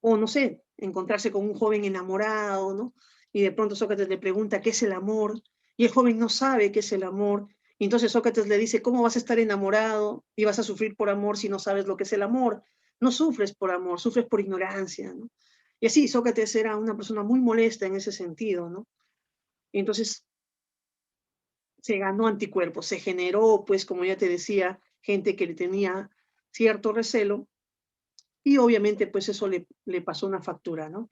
O, no sé, encontrarse con un joven enamorado, ¿no? Y de pronto Sócrates le pregunta qué es el amor, y el joven no sabe qué es el amor. Y entonces Sócrates le dice, ¿cómo vas a estar enamorado y vas a sufrir por amor si no sabes lo que es el amor? No sufres por amor, sufres por ignorancia, ¿no? Y así, Sócrates era una persona muy molesta en ese sentido, ¿no? Y entonces se ganó anticuerpos, se generó, pues, como ya te decía, gente que le tenía cierto recelo, y obviamente, pues, eso le pasó una factura, ¿no?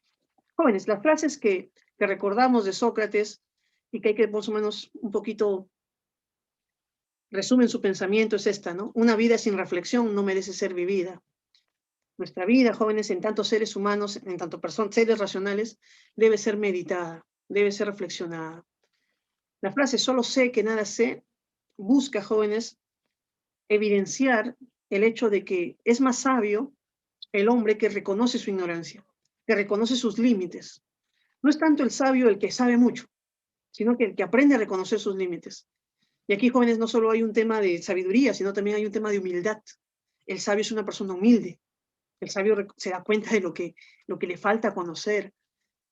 Jóvenes, las frases que recordamos de Sócrates y que hay que más o menos un poquito resumen su pensamiento es esta, ¿no? Una vida sin reflexión no merece ser vivida. Nuestra vida, jóvenes, en tanto seres humanos, en tanto personas, seres racionales, debe ser meditada, debe ser reflexionada. La frase solo sé que nada sé busca, jóvenes, evidenciar el hecho de que es más sabio el hombre que reconoce su ignorancia, que reconoce sus límites. No es tanto el sabio el que sabe mucho, sino que el que aprende a reconocer sus límites. Y aquí, jóvenes, no solo hay un tema de sabiduría, sino también hay un tema de humildad. El sabio es una persona humilde. El sabio se da cuenta de lo que le falta conocer.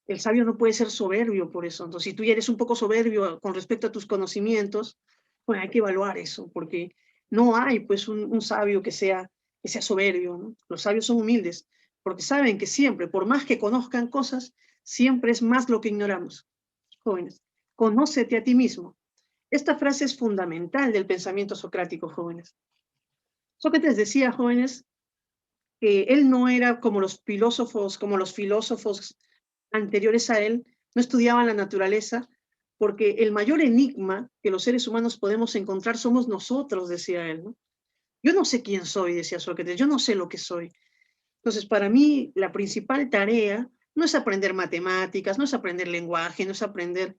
El sabio no puede ser soberbio por eso. Entonces, si tú ya eres un poco soberbio con respecto a tus conocimientos, bueno, hay que evaluar eso, porque no hay pues un sabio que sea soberbio, ¿no? Los sabios son humildes, porque saben que siempre, por más que conozcan cosas, siempre es más lo que ignoramos. Jóvenes, conócete a ti mismo. Esta frase es fundamental del pensamiento socrático, jóvenes. Sócrates decía, jóvenes, que él no era como los filósofos anteriores a él, no estudiaban la naturaleza, porque el mayor enigma que los seres humanos podemos encontrar somos nosotros, decía él, ¿no? Yo no sé quién soy, decía Sócrates, yo no sé lo que soy. Entonces, para mí, la principal tarea no es aprender matemáticas, no es aprender lenguaje, no es aprender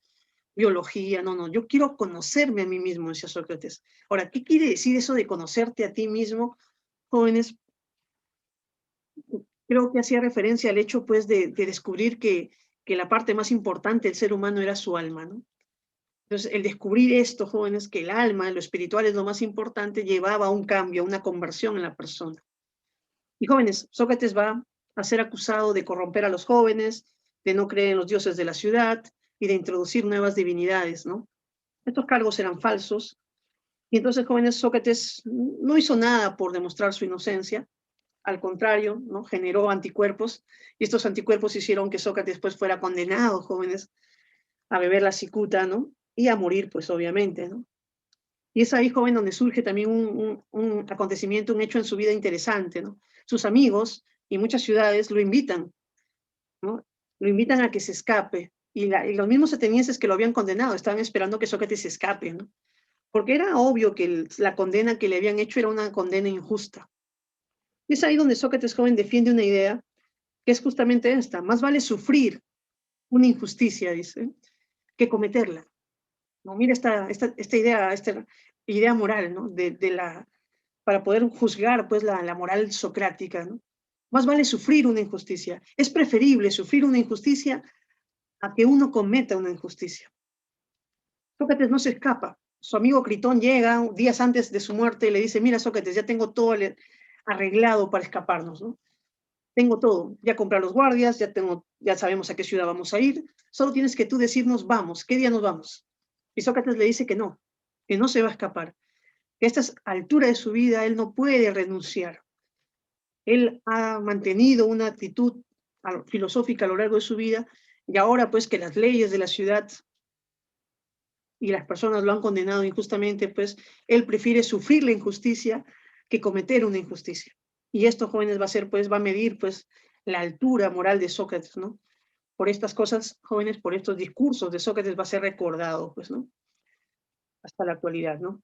biología, no, no, yo quiero conocerme a mí mismo, decía Sócrates. Ahora, ¿qué quiere decir eso de conocerte a ti mismo, jóvenes? Creo que hacía referencia al hecho, pues, de descubrir que la parte más importante del ser humano era su alma, ¿no? Entonces, el descubrir esto, jóvenes, que el alma, lo espiritual es lo más importante, llevaba a un cambio, a una conversión en la persona. Y jóvenes, Sócrates va a ser acusado de corromper a los jóvenes, de no creer en los dioses de la ciudad y de introducir nuevas divinidades, ¿no? Estos cargos eran falsos. Y entonces, jóvenes, Sócrates no hizo nada por demostrar su inocencia. Al contrario, ¿no? Generó anticuerpos, y estos anticuerpos hicieron que Sócrates después fuera condenado, jóvenes, a beber la cicuta, ¿no? Y a morir, pues obviamente, ¿no? Y es ahí, joven, donde surge también un acontecimiento, un hecho en su vida interesante, ¿no? Sus amigos y muchas ciudades lo invitan, ¿no? Lo invitan a que se escape. Y los mismos atenienses que lo habían condenado estaban esperando que Sócrates se escape, ¿no? Porque era obvio que la condena que le habían hecho era una condena injusta. Y es ahí donde Sócrates, joven, defiende una idea que es justamente esta: más vale sufrir una injusticia, dice, que cometerla. No, mira esta idea moral, ¿no? Para poder juzgar, pues, la moral socrática, ¿no? Más vale sufrir una injusticia. Es preferible sufrir una injusticia a que uno cometa una injusticia. Sócrates no se escapa. Su amigo Critón llega días antes de su muerte y le dice: mira, Sócrates, ya tengo todo arreglado para escaparnos, ¿no? Tengo todo, ya compré a los guardias, ya sabemos a qué ciudad vamos a ir, solo tienes que tú decirnos vamos, ¿qué día nos vamos? Y Sócrates le dice que no se va a escapar, que a esta altura de su vida él no puede renunciar. Él ha mantenido una actitud filosófica a lo largo de su vida, y ahora pues que las leyes de la ciudad y las personas lo han condenado injustamente, pues él prefiere sufrir la injusticia que cometer una injusticia. Y esto, jóvenes, va a medir pues la altura moral de Sócrates, ¿no? Por estas cosas, jóvenes, por estos discursos de Sócrates va a ser recordado, pues, ¿no? Hasta la actualidad, ¿no?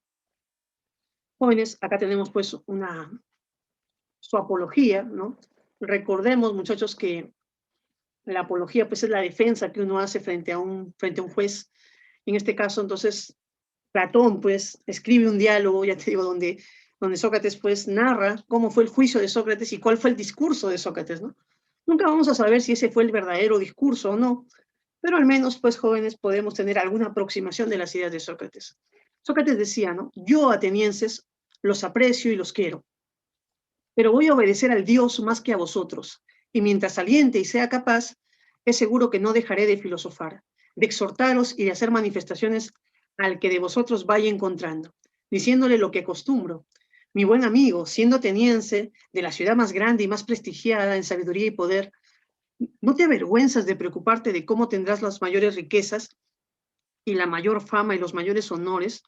Jóvenes, acá tenemos pues su apología, ¿no? Recordemos, muchachos, que la apología pues es la defensa que uno hace frente a un juez. En este caso, entonces, Platón pues escribe un diálogo, ya te digo, donde Sócrates pues narra cómo fue el juicio de Sócrates y cuál fue el discurso de Sócrates, ¿no? Nunca vamos a saber si ese fue el verdadero discurso o no, pero al menos pues jóvenes podemos tener alguna aproximación de las ideas de Sócrates. Sócrates decía, ¿no? Yo, atenienses, los aprecio y los quiero, pero voy a obedecer al Dios más que a vosotros, y mientras aliente y sea capaz, es seguro que no dejaré de filosofar, de exhortaros y de hacer manifestaciones al que de vosotros vaya encontrando, diciéndole lo que acostumbro. Mi buen amigo, siendo ateniense de la ciudad más grande y más prestigiada en sabiduría y poder, ¿no te avergüenzas de preocuparte de cómo tendrás las mayores riquezas y la mayor fama y los mayores honores?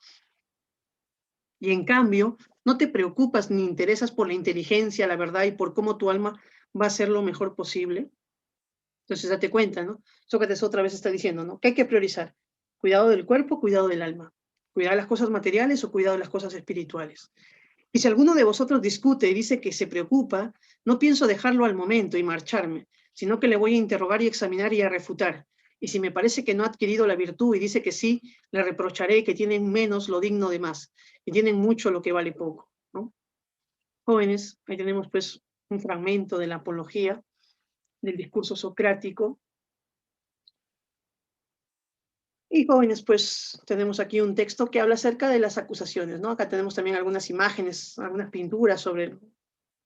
Y en cambio, no te preocupas ni interesas por la inteligencia, la verdad y por cómo tu alma va a ser lo mejor posible. Entonces, date cuenta, ¿no? Sócrates otra vez está diciendo, ¿no? ¿Qué hay que priorizar? Cuidado del cuerpo, cuidado del alma. Cuidado de las cosas materiales o cuidado de las cosas espirituales. Y si alguno de vosotros discute y dice que se preocupa, no pienso dejarlo al momento y marcharme, sino que le voy a interrogar y examinar y a refutar. Y si me parece que no ha adquirido la virtud y dice que sí, le reprocharé que tienen menos lo digno de más, y tienen mucho lo que vale poco, ¿no? Jóvenes, ahí tenemos pues un fragmento de la apología, del discurso socrático. Y jóvenes, pues tenemos aquí un texto que habla acerca de las acusaciones, ¿no? Acá tenemos también algunas imágenes, algunas pinturas sobre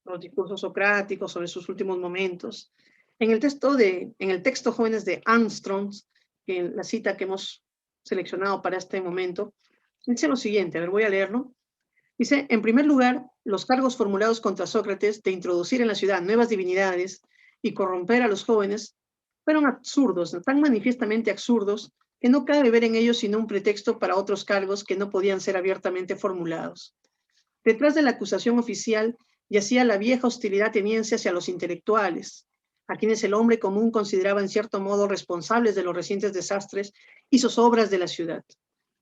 los discursos socráticos, sobre sus últimos momentos. En el texto, jóvenes, de Armstrong, en la cita que hemos seleccionado para este momento, dice lo siguiente, a ver, voy a leerlo. Dice, en primer lugar, los cargos formulados contra Sócrates de introducir en la ciudad nuevas divinidades y corromper a los jóvenes fueron absurdos, tan manifiestamente absurdos, que no cabe ver en ellos sino un pretexto para otros cargos que no podían ser abiertamente formulados. Detrás de la acusación oficial yacía la vieja hostilidad ateniense hacia los intelectuales, a quienes el hombre común consideraba en cierto modo responsables de los recientes desastres y zozobras de la ciudad.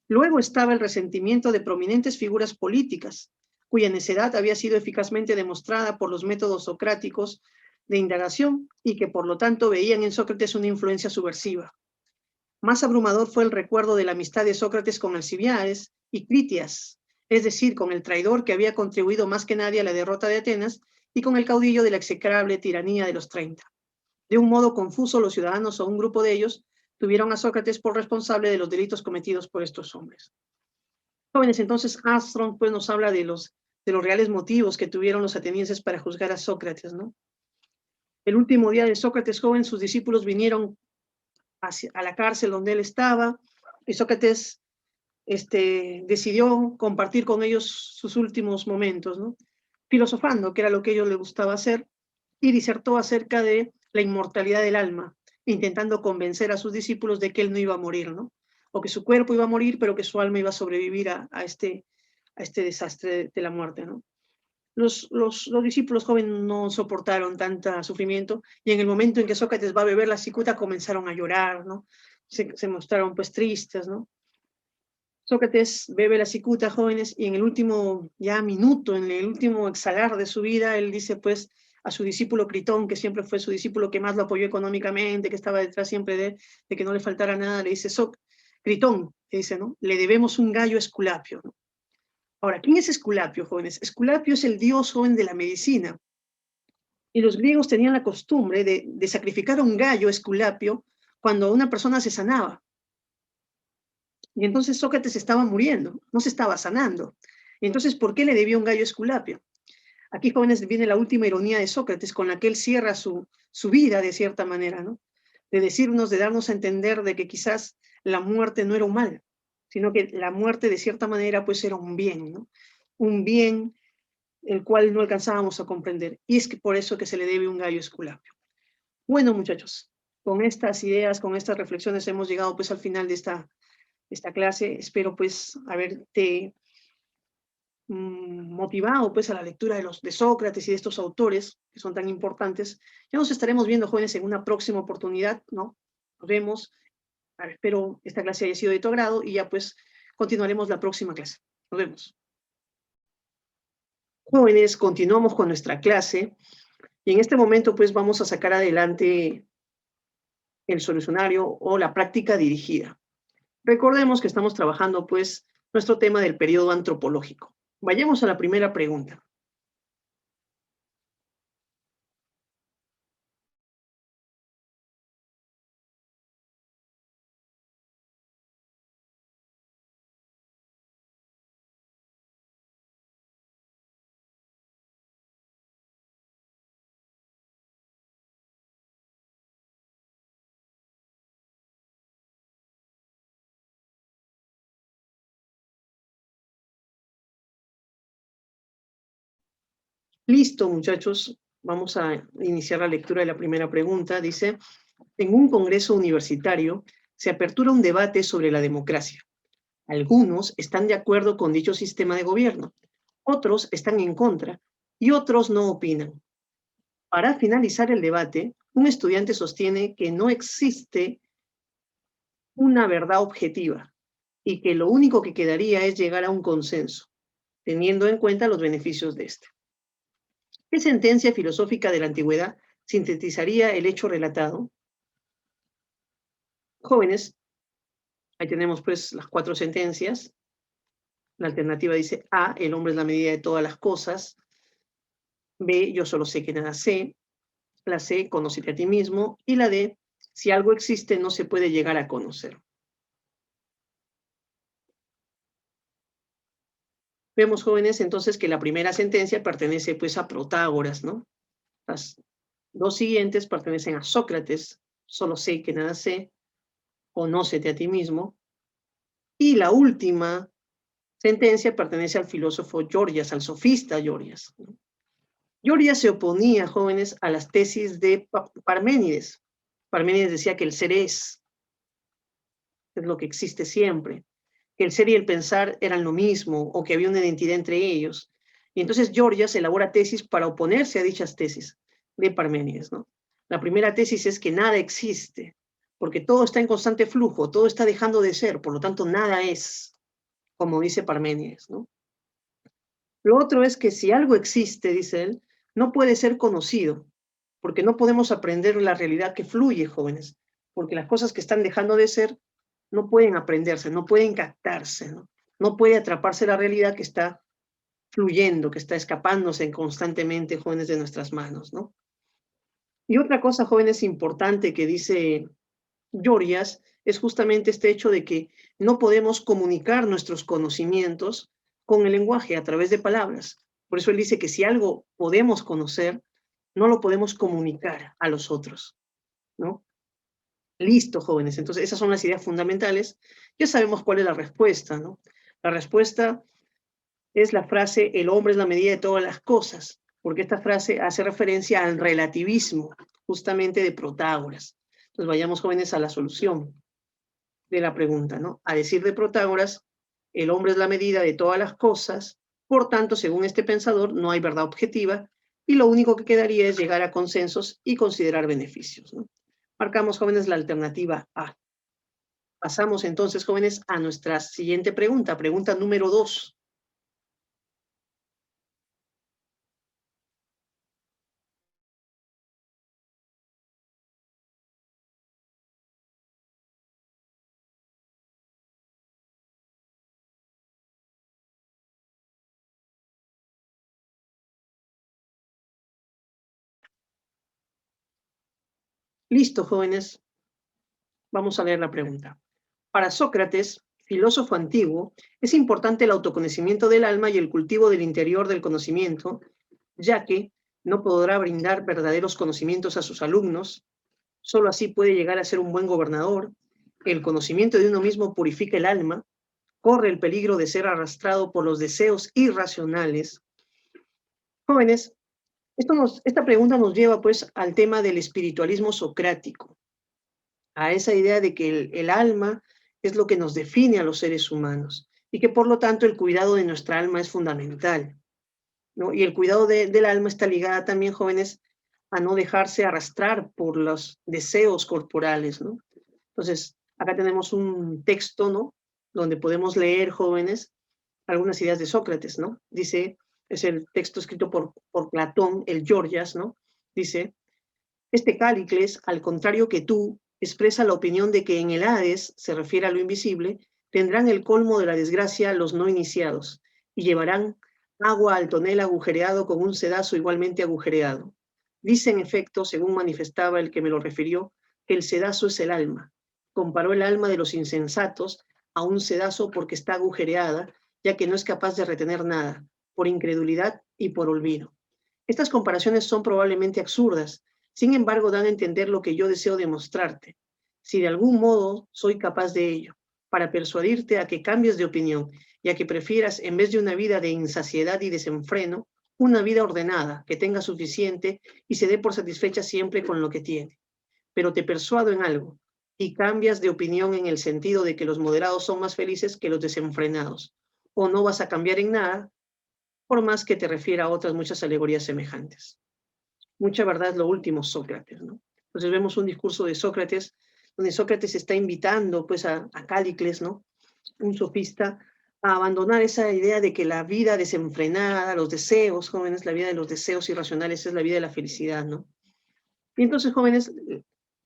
Luego estaba el resentimiento de prominentes figuras políticas, cuya necedad había sido eficazmente demostrada por los métodos socráticos de indagación y que por lo tanto veían en Sócrates una influencia subversiva. Más abrumador fue el recuerdo de la amistad de Sócrates con Alcibiades y Critias, es decir, con el traidor que había contribuido más que nadie a la derrota de Atenas y con el caudillo de la execrable tiranía de los 30. De un modo confuso, los ciudadanos o un grupo de ellos tuvieron a Sócrates por responsable de los delitos cometidos por estos hombres. Jóvenes, entonces Armstrong pues, nos habla de los reales motivos que tuvieron los atenienses para juzgar a Sócrates, ¿no? El último día de Sócrates joven, sus discípulos vinieron a la cárcel donde él estaba, y Sócrates decidió compartir con ellos sus últimos momentos, ¿no? Filosofando, que era lo que a ellos les gustaba hacer, y disertó acerca de la inmortalidad del alma, intentando convencer a sus discípulos de que él no iba a morir, ¿no? O que su cuerpo iba a morir, pero que su alma iba a sobrevivir a este desastre de la muerte, ¿no? Los discípulos jóvenes no soportaron tanto sufrimiento, y en el momento en que Sócrates va a beber la cicuta comenzaron a llorar, ¿no? Se mostraron pues tristes, ¿no? Sócrates bebe la cicuta, jóvenes, y en el último ya minuto, en el último exhalar de su vida, él dice pues a su discípulo Critón, que siempre fue su discípulo que más lo apoyó económicamente, que estaba detrás siempre de que no le faltara nada, le dice, Critón, le dice, ¿no? Le debemos un gallo a Esculapio, ¿no? Ahora, ¿quién es Esculapio, jóvenes? Esculapio es el dios joven de la medicina. Y los griegos tenían la costumbre de sacrificar a un gallo a Esculapio cuando una persona se sanaba. Y entonces Sócrates estaba muriendo, no se estaba sanando. Y entonces, ¿por qué le debió un gallo a Esculapio? Aquí, jóvenes, viene la última ironía de Sócrates, con la que él cierra su vida de cierta manera, ¿no? De decirnos, de darnos a entender de que quizás la muerte no era un mal, sino que la muerte de cierta manera pues era un bien, ¿no? Un bien el cual no alcanzábamos a comprender. Y es que por eso que se le debe un gallo a Esculapio. Bueno, muchachos, con estas ideas, con estas reflexiones hemos llegado pues al final de esta clase. Espero pues haberte motivado pues a la lectura de Sócrates y de estos autores que son tan importantes. Ya nos estaremos viendo, jóvenes, en una próxima oportunidad, ¿no? Nos vemos. Espero esta clase haya sido de tu agrado y ya pues continuaremos la próxima clase. Nos vemos. Jóvenes, continuamos con nuestra clase y en este momento pues vamos a sacar adelante el solucionario o la práctica dirigida. Recordemos que estamos trabajando pues nuestro tema del periodo antropológico. Vayamos a la primera pregunta. Listo, muchachos. Vamos a iniciar la lectura de la primera pregunta. Dice, en un congreso universitario se apertura un debate sobre la democracia. Algunos están de acuerdo con dicho sistema de gobierno, otros están en contra y otros no opinan. Para finalizar el debate, un estudiante sostiene que no existe una verdad objetiva y que lo único que quedaría es llegar a un consenso, teniendo en cuenta los beneficios de este. ¿Qué sentencia filosófica de la antigüedad sintetizaría el hecho relatado? Jóvenes, ahí tenemos pues las 4 sentencias. La alternativa dice A, el hombre es la medida de todas las cosas. B, yo solo sé que nada sé. La C, conócete a ti mismo. Y la D, si algo existe no se puede llegar a conocer. Vemos, jóvenes, entonces que la primera sentencia pertenece pues a Protágoras, ¿no? Las 2 siguientes pertenecen a Sócrates, solo sé que nada sé, conócete a ti mismo. Y la última sentencia pertenece al filósofo Gorgias, al sofista Gorgias. Gorgias se oponía, jóvenes, a las tesis de Parménides. Parménides decía que el ser es lo que existe siempre, que el ser y el pensar eran lo mismo, o que había una identidad entre ellos. Y entonces Gorgias elabora tesis para oponerse a dichas tesis de Parménides, ¿no? La primera tesis es que nada existe, porque todo está en constante flujo, todo está dejando de ser, por lo tanto nada es, como dice Parménides, ¿no? Lo otro es que si algo existe, dice él, no puede ser conocido, porque no podemos aprender la realidad que fluye, jóvenes, porque las cosas que están dejando de ser no pueden aprenderse, no pueden captarse, ¿no? No puede atraparse la realidad que está fluyendo, que está escapándose constantemente, jóvenes, de nuestras manos, ¿no? Y otra cosa, jóvenes, importante que dice Gorgias es justamente este hecho de que no podemos comunicar nuestros conocimientos con el lenguaje a través de palabras. Por eso él dice que si algo podemos conocer, no lo podemos comunicar a los otros, ¿no? Listo, jóvenes. Entonces, esas son las ideas fundamentales. Ya sabemos cuál es la respuesta, ¿no? La respuesta es la frase, el hombre es la medida de todas las cosas, porque esta frase hace referencia al relativismo, justamente de Protágoras. Entonces, vayamos, jóvenes, a la solución de la pregunta, ¿no? A decir de Protágoras, el hombre es la medida de todas las cosas, por tanto, según este pensador, no hay verdad objetiva y lo único que quedaría es llegar a consensos y considerar beneficios, ¿no? Marcamos, jóvenes, la alternativa A. Pasamos entonces, jóvenes, a nuestra siguiente pregunta, pregunta número 2. Listo, jóvenes, vamos a leer la pregunta. Para Sócrates, filósofo antiguo, es importante el autoconocimiento del alma y el cultivo del interior del conocimiento, ya que no podrá brindar verdaderos conocimientos a sus alumnos. Solo así puede llegar a ser un buen gobernador. El conocimiento de uno mismo purifica el alma, corre el peligro de ser arrastrado por los deseos irracionales. Jóvenes, esta pregunta nos lleva pues al tema del espiritualismo socrático, a esa idea de que el alma es lo que nos define a los seres humanos y que por lo tanto el cuidado de nuestra alma es fundamental, ¿no? Y el cuidado del alma está ligada también, jóvenes, a no dejarse arrastrar por los deseos corporales, ¿no? Entonces, acá tenemos un texto, ¿no? Donde podemos leer, jóvenes, algunas ideas de Sócrates, ¿no? Dice, es el texto escrito por Platón, el Gorgias, ¿no? Dice, este Cálicles, al contrario que tú, expresa la opinión de que en el Hades, se refiere a lo invisible, tendrán el colmo de la desgracia los no iniciados y llevarán agua al tonel agujereado con un sedazo igualmente agujereado. Dice en efecto, según manifestaba el que me lo refirió, que el sedazo es el alma. Comparó el alma de los insensatos a un sedazo porque está agujereada, ya que no es capaz de retener nada, por incredulidad y por olvido. Estas comparaciones son probablemente absurdas, sin embargo dan a entender lo que yo deseo demostrarte, si de algún modo soy capaz de ello, para persuadirte a que cambies de opinión y a que prefieras, en vez de una vida de insaciedad y desenfreno, una vida ordenada, que tenga suficiente y se dé por satisfecha siempre con lo que tiene. Pero te persuado en algo, y cambias de opinión en el sentido de que los moderados son más felices que los desenfrenados, o no vas a cambiar en nada, por más que te refiera a otras muchas alegorías semejantes. Mucha verdad es lo último, Sócrates, ¿no? Entonces vemos un discurso de Sócrates, donde Sócrates está invitando pues a Cálicles, ¿no? Un sofista, a abandonar esa idea de que la vida desenfrenada, los deseos, jóvenes, la vida de los deseos irracionales es la vida de la felicidad, ¿no? Y entonces, jóvenes,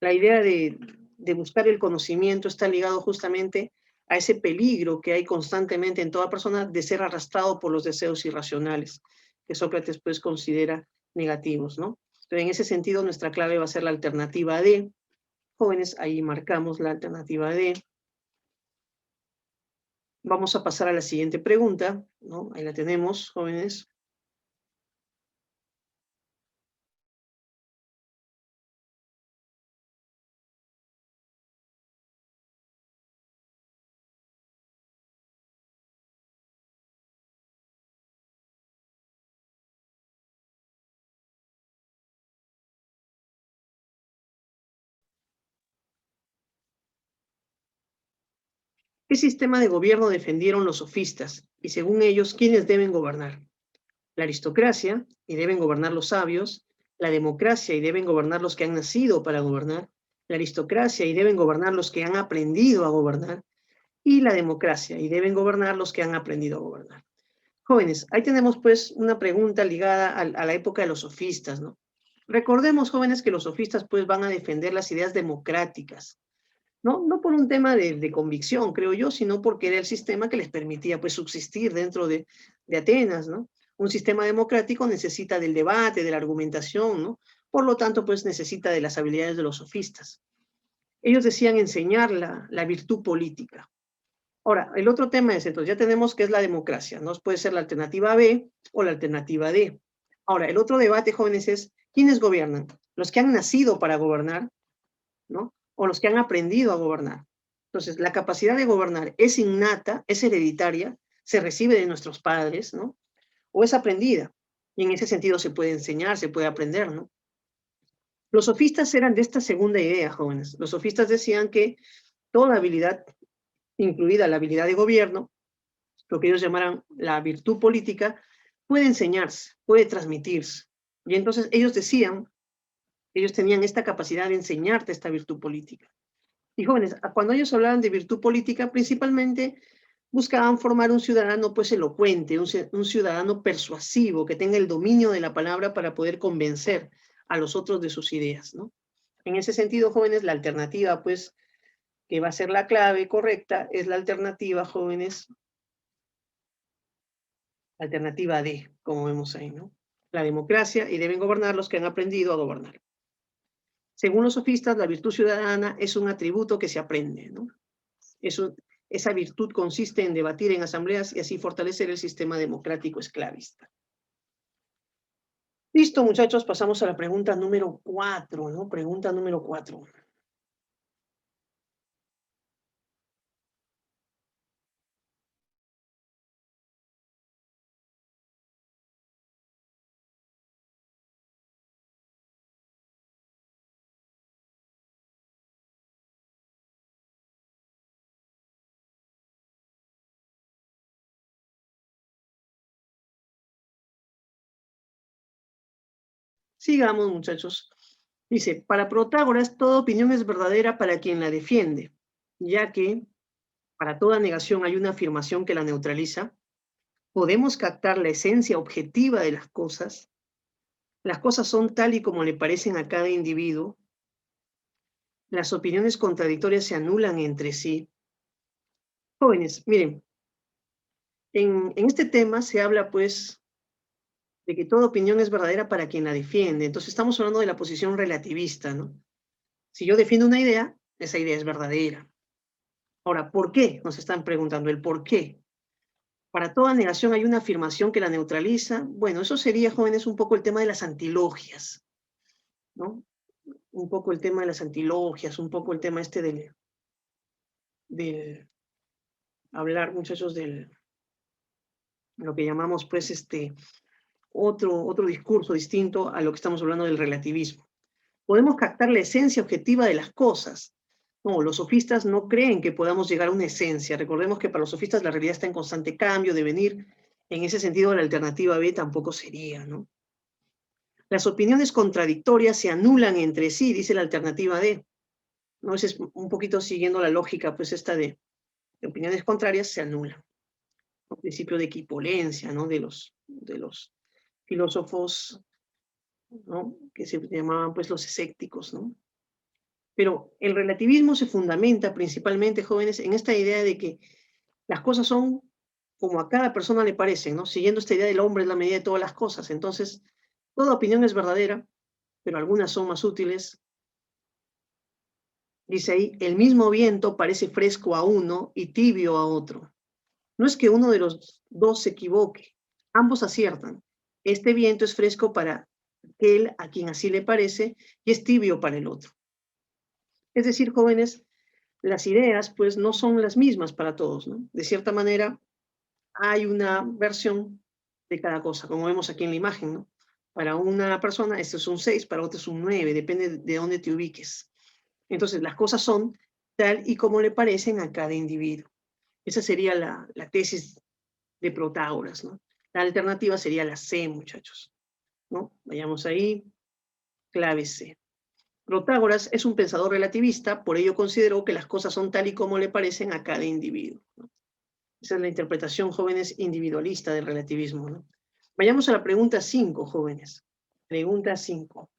la idea de buscar el conocimiento está ligado justamente a ese peligro que hay constantemente en toda persona de ser arrastrado por los deseos irracionales, que Sócrates pues considera negativos, ¿no? Pero en ese sentido nuestra clave va a ser la alternativa D. Jóvenes, ahí marcamos la alternativa D. Vamos a pasar a la siguiente pregunta, ¿no? Ahí la tenemos, jóvenes. ¿Qué sistema de gobierno defendieron los sofistas? Y según ellos, ¿quiénes deben gobernar? La aristocracia, y deben gobernar los sabios; la democracia, y deben gobernar los que han nacido para gobernar; la aristocracia, y deben gobernar los que han aprendido a gobernar; y la democracia, y deben gobernar los que han aprendido a gobernar. Jóvenes, ahí tenemos pues una pregunta ligada a la época de los sofistas, ¿no? Recordemos, jóvenes, que los sofistas pues van a defender las ideas democráticas, ¿no? No por un tema de convicción, creo yo, sino porque era el sistema que les permitía pues subsistir dentro de Atenas, ¿no? Un sistema democrático necesita del debate, de la argumentación, ¿no? Por lo tanto, pues necesita de las habilidades de los sofistas. Ellos decían enseñar la virtud política. Ahora, el otro tema es, entonces, ya tenemos que es la democracia, ¿no? Puede ser la alternativa B o la alternativa D. Ahora, el otro debate, jóvenes, es ¿quiénes gobiernan? ¿Los que han nacido para gobernar, ¿no? O los que han aprendido a gobernar. Entonces, la capacidad de gobernar es innata, es hereditaria, se recibe de nuestros padres, ¿no? O es aprendida. Y en ese sentido se puede enseñar, se puede aprender, ¿no? Los sofistas eran de esta segunda idea, jóvenes. Los sofistas decían que toda habilidad, incluida la habilidad de gobierno, lo que ellos llamaran la virtud política, puede enseñarse, puede transmitirse. Y entonces ellos decían, ellos tenían esta capacidad de enseñarte esta virtud política. Y jóvenes, cuando ellos hablaban de virtud política, principalmente buscaban formar un ciudadano pues elocuente, un ciudadano persuasivo, que tenga el dominio de la palabra para poder convencer a los otros de sus ideas, ¿no? En ese sentido, jóvenes, la alternativa pues que va a ser la clave correcta es la alternativa, jóvenes, alternativa D, como vemos ahí, ¿no? La democracia, y deben gobernar los que han aprendido a gobernar. Según los sofistas, la virtud ciudadana es un atributo que se aprende, ¿no? Esa virtud consiste en debatir en asambleas y así fortalecer el sistema democrático esclavista. Listo, muchachos, pasamos a la pregunta número 4, ¿no? Pregunta número 4. Sigamos, muchachos. Dice, para Protágoras, toda opinión es verdadera para quien la defiende, ya que para toda negación hay una afirmación que la neutraliza. Podemos captar la esencia objetiva de las cosas. Las cosas son tal y como le parecen a cada individuo. Las opiniones contradictorias se anulan entre sí. Jóvenes, miren, en este tema se habla pues de que toda opinión es verdadera para quien la defiende. Entonces estamos hablando de la posición relativista, ¿no? Si yo defiendo una idea, esa idea es verdadera. Ahora, ¿por qué? Nos están preguntando el por qué. Para toda negación hay una afirmación que la neutraliza. Bueno, eso sería, jóvenes, un poco el tema de las antilogias, ¿no? Un poco el tema de las antilogias, un poco el tema este del hablar, muchachos, del lo que llamamos, pues, otro discurso distinto a lo que estamos hablando del relativismo. Podemos captar la esencia objetiva de las cosas. No, los sofistas no creen que podamos llegar a una esencia. Recordemos que para los sofistas la realidad está en constante cambio, devenir. En ese sentido, la alternativa B tampoco sería, ¿no? Las opiniones contradictorias se anulan entre sí, dice la alternativa D. ¿No? Es un poquito siguiendo la lógica, pues, esta de opiniones contrarias se anulan. El principio de equipolencia, ¿no? De los filósofos, ¿no? Que se llamaban, pues, los escépticos, ¿no? Pero el relativismo se fundamenta principalmente, jóvenes, en esta idea de que las cosas son como a cada persona le parecen, ¿no? Siguiendo esta idea del hombre es la medida de todas las cosas. Entonces, toda opinión es verdadera, pero algunas son más útiles. Dice ahí, el mismo viento parece fresco a uno y tibio a otro. No es que uno de los dos se equivoque, ambos aciertan. Este viento es fresco para aquel a quien así le parece y es tibio para el otro. Es decir, jóvenes, las ideas pues no son las mismas para todos, ¿no? De cierta manera hay una versión de cada cosa, como vemos aquí en la imagen, ¿no? Para una persona esto es un 6, para otra es un 9, depende de dónde te ubiques. Entonces las cosas son tal y como le parecen a cada individuo. Esa sería la tesis de Protágoras, ¿no? La alternativa sería la C, muchachos, ¿no? Vayamos ahí, clave C. Protágoras es un pensador relativista, por ello consideró que las cosas son tal y como le parecen a cada individuo, ¿no? Esa es la interpretación, jóvenes, individualista del relativismo, ¿no? Vayamos a la pregunta 5, jóvenes. Pregunta 5.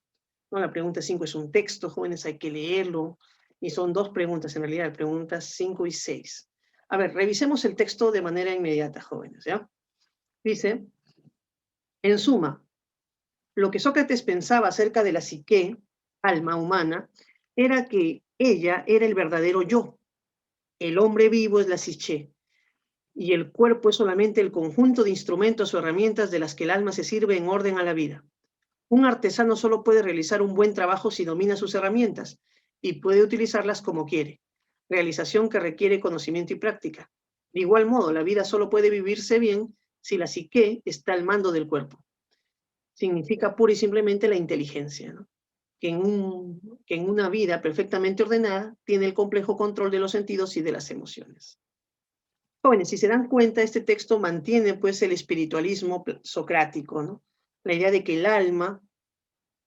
No, la pregunta 5 es un texto, jóvenes, hay que leerlo. Y son dos preguntas, en realidad, preguntas 5 y 6. A ver, revisemos el texto de manera inmediata, jóvenes, ¿ya? Dice, en suma, lo que Sócrates pensaba acerca de la psique, alma humana, era que Ella era el verdadero yo. El hombre vivo es la psiché. Y el cuerpo es solamente el conjunto de instrumentos o herramientas de las que el alma se sirve en orden a la vida. Un artesano solo puede realizar un buen trabajo si domina sus herramientas y puede utilizarlas como quiere. Realización que requiere conocimiento y práctica. De igual modo, la vida solo puede vivirse bien si la psique está al mando del cuerpo. Significa pura y simplemente la inteligencia, ¿no? Que en una vida perfectamente ordenada tiene el complejo control de los sentidos y de las emociones. Jóvenes, si se dan cuenta, este texto mantiene pues el espiritualismo socrático, ¿no? La idea de que el alma,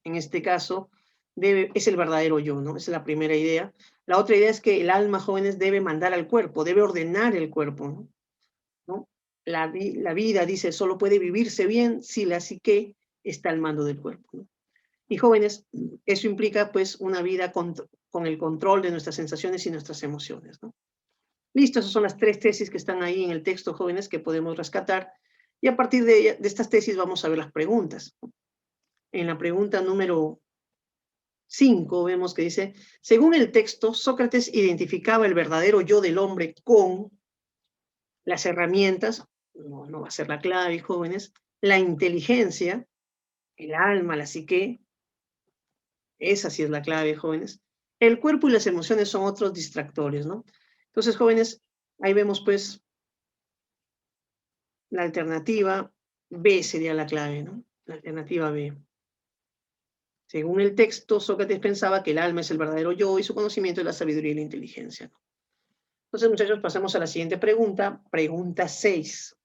en este caso, es el verdadero yo, ¿no? Esa es la primera idea. La otra idea es que el alma, jóvenes, debe mandar al cuerpo, debe ordenar el cuerpo, ¿no? ¿No? La vida, dice, solo puede vivirse bien si la psique está al mando del cuerpo, ¿no? Y jóvenes, eso implica pues una vida con el control de nuestras sensaciones y nuestras emociones, ¿no? Listo, esas son las 3 tesis que están ahí en el texto, jóvenes, que podemos rescatar. Y a partir de estas tesis vamos a ver las preguntas. En la pregunta número 5 vemos que dice, según el texto, Sócrates identificaba el verdadero yo del hombre con las herramientas, no va a ser la clave, jóvenes, la inteligencia, el alma, la psique, esa sí es la clave, jóvenes. El cuerpo y las emociones son otros distractores, ¿no? Entonces, jóvenes, ahí vemos pues la alternativa B sería la clave, ¿no? La alternativa B. Según el texto, Sócrates pensaba que el alma es el verdadero yo y su conocimiento es la sabiduría y la inteligencia, ¿no? Entonces, muchachos, pasemos a la siguiente pregunta. Pregunta 6.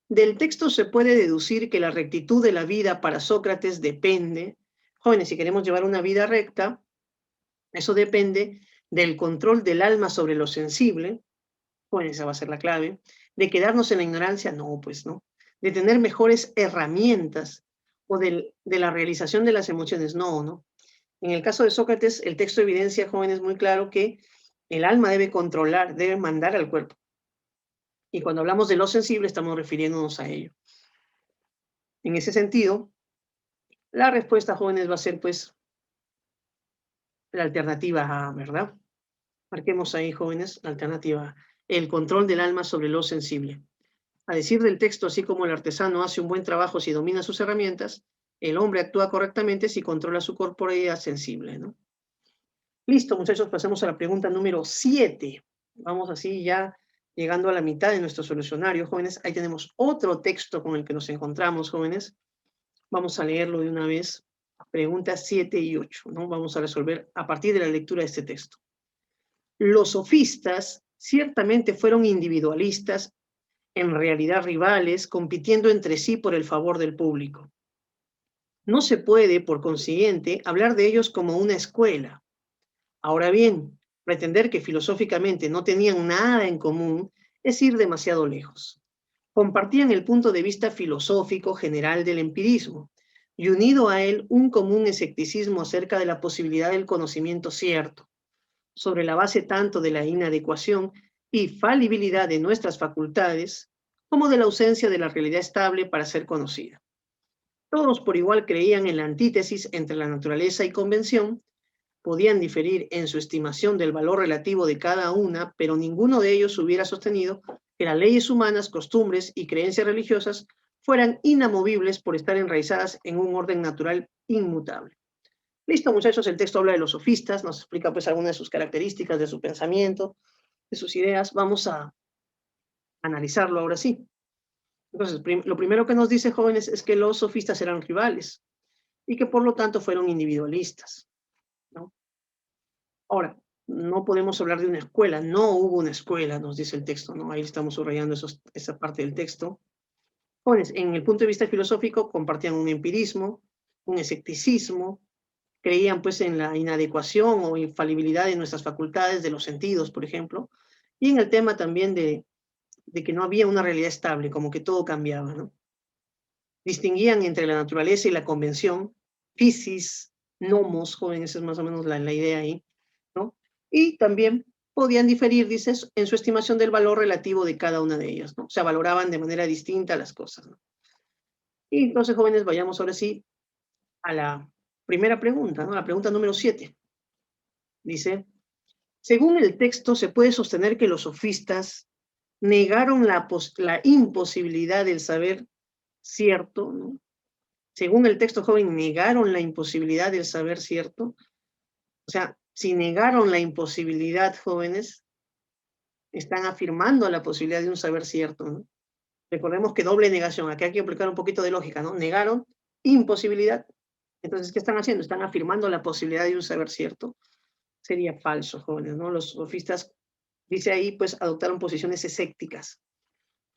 Del texto se puede deducir que la rectitud de la vida para Sócrates depende, jóvenes, si queremos llevar una vida recta, eso depende del control del alma sobre lo sensible, jóvenes, esa va a ser la clave, de quedarnos en la ignorancia, no, pues no, de tener mejores herramientas o de la realización de las emociones, no, no. En el caso de Sócrates, el texto evidencia, jóvenes, muy claro que el alma debe controlar, debe mandar al cuerpo. Y cuando hablamos de lo sensible, estamos refiriéndonos a ello. En ese sentido, la respuesta, jóvenes, va a ser, pues, la alternativa A, ¿verdad? Marquemos ahí, jóvenes, la alternativa A. El control del alma sobre lo sensible. A decir del texto, así como el artesano hace un buen trabajo si domina sus herramientas, el hombre actúa correctamente si controla su corporeidad sensible, ¿no? Listo, muchachos, pasemos a la pregunta número 7. Vamos así ya llegando a la mitad de nuestro solucionario, jóvenes. Ahí tenemos otro texto con el que nos encontramos, jóvenes. Vamos a leerlo de una vez. Preguntas 7 y 8, ¿no? Vamos a resolver a partir de la lectura de este texto. Los sofistas ciertamente fueron individualistas, en realidad rivales, compitiendo entre sí por el favor del público. No se puede, por consiguiente, hablar de ellos como una escuela. Ahora bien, pretender que filosóficamente no tenían nada en común es ir demasiado lejos. Compartían el punto de vista filosófico general del empirismo y unido a él un común escepticismo acerca de la posibilidad del conocimiento cierto, sobre la base tanto de la inadecuación y falibilidad de nuestras facultades como de la ausencia de la realidad estable para ser conocida. Todos por igual creían en la antítesis entre la naturaleza y convención, podían diferir en su estimación del valor relativo de cada una, pero ninguno de ellos hubiera sostenido que las leyes humanas, costumbres y creencias religiosas fueran inamovibles por estar enraizadas en un orden natural inmutable. Listo, muchachos, el texto habla de los sofistas, nos explica pues algunas de sus características, de su pensamiento, de sus ideas. Vamos a analizarlo ahora sí. Entonces, lo primero que nos dice, jóvenes, es que los sofistas eran rivales y que por lo tanto fueron individualistas, ¿no? Ahora, no podemos hablar de una escuela, no hubo una escuela, nos dice el texto, ¿no? Ahí estamos subrayando esa parte del texto. Jóvenes, en el punto de vista filosófico, compartían un empirismo, un escepticismo, creían pues en la inadecuación o infalibilidad de nuestras facultades, de los sentidos, por ejemplo, y en el tema también de que no había una realidad estable, como que todo cambiaba, ¿no? Distinguían entre la naturaleza y la convención, physis, nomos, jóvenes, esa es más o menos la idea ahí, ¿no? Y también podían diferir, dices, en su estimación del valor relativo de cada una de ellas, ¿no? O sea, valoraban de manera distinta las cosas, ¿no? Y entonces, jóvenes, vayamos ahora sí a la Primera pregunta, ¿no? La pregunta número 7. Dice, según el texto se puede sostener que los sofistas negaron la imposibilidad del saber cierto, ¿no? Según el texto joven, negaron la imposibilidad del saber cierto. O sea, si negaron la imposibilidad, jóvenes, están afirmando la posibilidad de un saber cierto, ¿no? Recordemos que doble negación, aquí hay que aplicar un poquito de lógica, ¿no? Negaron imposibilidad. Entonces, ¿qué están haciendo? Están afirmando la posibilidad de un saber cierto. Sería falso, jóvenes, ¿no? Los sofistas, dice ahí, pues adoptaron posiciones escépticas.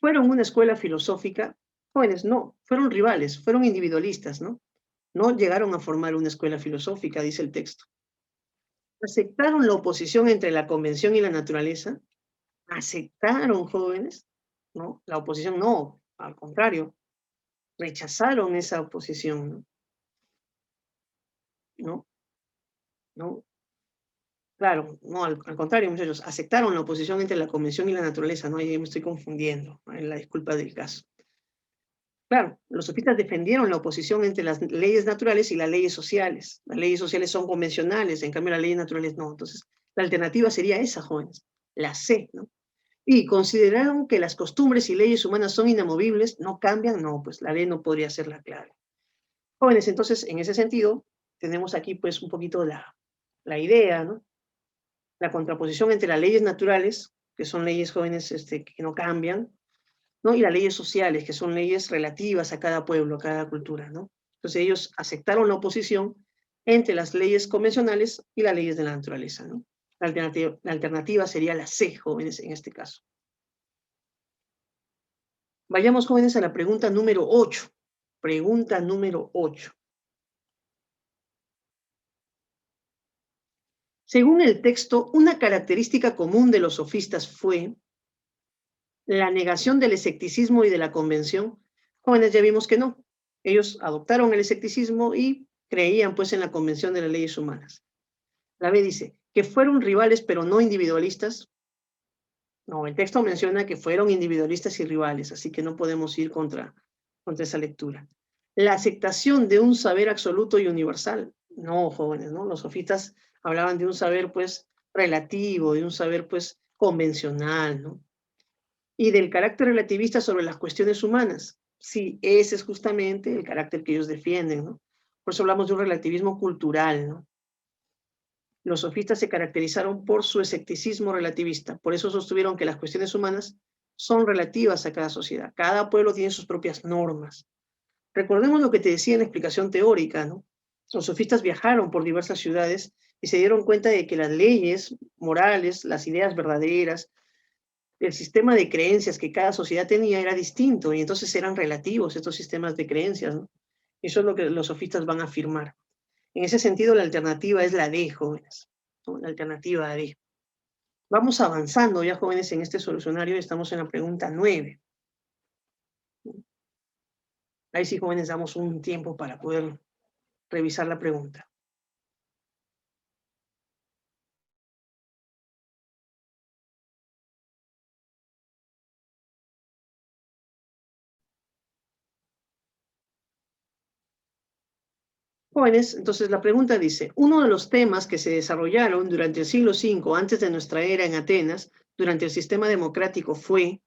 ¿Fueron una escuela filosófica? Jóvenes, no, fueron rivales, fueron individualistas, ¿no? No llegaron a formar una escuela filosófica, dice el texto. ¿Aceptaron la oposición entre la convención y la naturaleza? ¿Aceptaron, jóvenes? ¿No? La oposición no, al contrario, rechazaron esa oposición, ¿no? ¿No? ¿No? Claro, no, al contrario, muchachos, aceptaron la oposición entre la convención y la naturaleza, ¿no? Ahí me estoy confundiendo, en la disculpa del caso. Claro, los sofistas defendieron la oposición entre las leyes naturales y las leyes sociales. Las leyes sociales son convencionales, en cambio las leyes naturales no. Entonces, la alternativa sería esa, jóvenes, la C, ¿no? Y consideraron que las costumbres y leyes humanas son inamovibles, no cambian, no, pues la ley no podría ser la clave. Jóvenes, entonces, en ese sentido, tenemos aquí pues un poquito la idea, ¿no? La contraposición entre las leyes naturales, que son leyes jóvenes que no cambian, ¿no? Y las leyes sociales, que son leyes relativas a cada pueblo, a cada cultura, ¿no? Entonces ellos aceptaron la oposición entre las leyes convencionales y las leyes de la naturaleza, ¿no? La alternativa sería la C, jóvenes, en este caso. Vayamos, jóvenes, a la pregunta número 8. Pregunta número 8. Según el texto, una característica común de los sofistas fue la negación del escepticismo y de la convención. Jóvenes, ya vimos que no. Ellos adoptaron el escepticismo y creían pues en la convención de las leyes humanas. La B dice, que fueron rivales pero no individualistas. No, el texto menciona que fueron individualistas y rivales, así que no podemos ir contra esa lectura. La aceptación de un saber absoluto y universal. No, jóvenes, ¿no? Los sofistas hablaban de un saber pues relativo, de un saber pues convencional, ¿no? Y del carácter relativista sobre las cuestiones humanas. Sí, ese es justamente el carácter que ellos defienden, ¿no? Por eso hablamos de un relativismo cultural, ¿no? Los sofistas se caracterizaron por su escepticismo relativista, por eso sostuvieron que las cuestiones humanas son relativas a cada sociedad. Cada pueblo tiene sus propias normas. Recordemos lo que te decía en la explicación teórica, ¿no? Los sofistas viajaron por diversas ciudades y se dieron cuenta de que las leyes morales, las ideas verdaderas, el sistema de creencias que cada sociedad tenía era distinto y entonces eran relativos estos sistemas de creencias, ¿no? Eso es lo que los sofistas van a afirmar. En ese sentido, la alternativa es la D, jóvenes, ¿no? La alternativa D. Vamos avanzando ya, jóvenes, en este solucionario. Estamos en la pregunta 9. Ahí sí, jóvenes, damos un tiempo para poder revisar la pregunta. Jóvenes, entonces la pregunta dice, uno de los temas que se desarrollaron durante el siglo V antes de nuestra era en Atenas, durante el sistema democrático, fue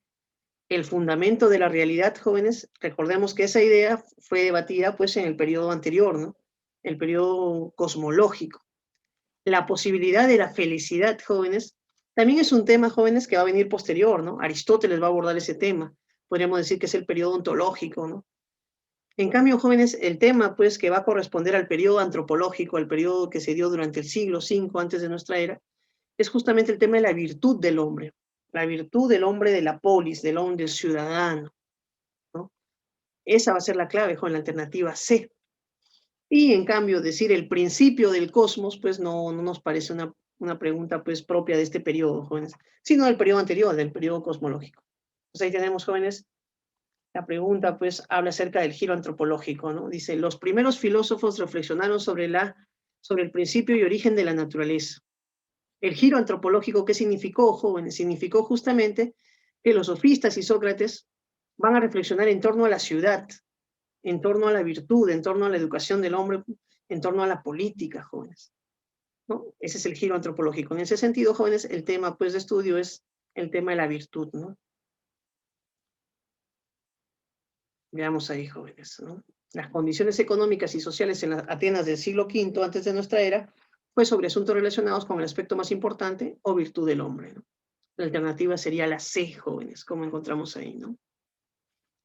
el fundamento de la realidad, jóvenes. Recordemos que esa idea fue debatida pues en el periodo anterior, ¿no? El periodo cosmológico. La posibilidad de la felicidad, jóvenes, también es un tema, jóvenes, que va a venir posterior, ¿no? Aristóteles va a abordar ese tema. Podríamos decir que es el periodo ontológico, ¿no? En cambio, jóvenes, el tema, pues, que va a corresponder al periodo antropológico, al periodo que se dio durante el siglo V antes de nuestra era, es justamente el tema de la virtud del hombre, la virtud del hombre de la polis, del hombre, del ciudadano, ¿no? Esa va a ser la clave, con la alternativa C. Y en cambio, decir el principio del cosmos, pues no nos parece una pregunta pues propia de este periodo, jóvenes, sino del periodo anterior, del periodo cosmológico. Pues ahí tenemos, jóvenes, la pregunta pues habla acerca del giro antropológico, ¿no? Dice, los primeros filósofos reflexionaron sobre el principio y origen de la naturaleza. El giro antropológico, ¿qué significó, jóvenes? Significó justamente que los sofistas y Sócrates van a reflexionar en torno a la ciudad, en torno a la virtud, en torno a la educación del hombre, en torno a la política, jóvenes, ¿no? Ese es el giro antropológico. En ese sentido, jóvenes, el tema, pues, de estudio es el tema de la virtud, ¿no? Veamos ahí, jóvenes, ¿no? Las condiciones económicas y sociales en las Atenas del siglo V antes de nuestra era fue sobre asuntos relacionados con el aspecto más importante o virtud del hombre, ¿no? La alternativa sería la C, jóvenes, como encontramos ahí, ¿no?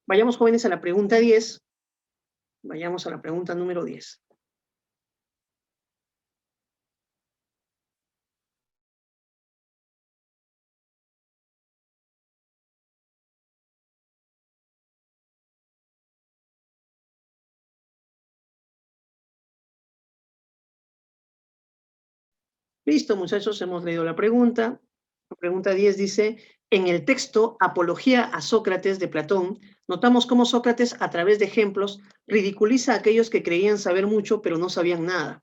Vayamos, jóvenes, a la pregunta 10. Vayamos a la pregunta número 10. Listo, muchachos, hemos leído la pregunta. La pregunta 10 dice, en el texto Apología a Sócrates de Platón, notamos cómo Sócrates, a través de ejemplos, ridiculiza a aquellos que creían saber mucho pero no sabían nada.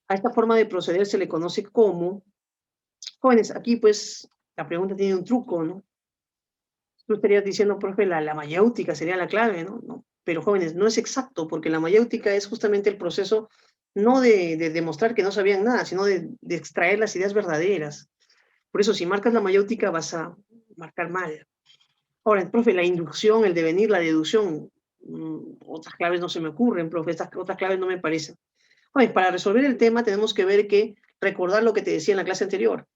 A esta forma de proceder se le conoce como, jóvenes, aquí pues la pregunta tiene un truco, ¿no? Tú estarías diciendo, profe, la mayéutica sería la clave, ¿no? No. Pero jóvenes, no es exacto, porque la mayéutica es justamente el proceso no de demostrar que no sabían nada, sino de extraer las ideas verdaderas. Por eso, si marcas la mayéutica, vas a marcar mal. Ahora, profe, la inducción, el devenir, la deducción, otras claves no se me ocurren, profe, estas otras claves no me parecen. Oye, para resolver el tema tenemos que ver que, recordar lo que te decía en la clase anterior,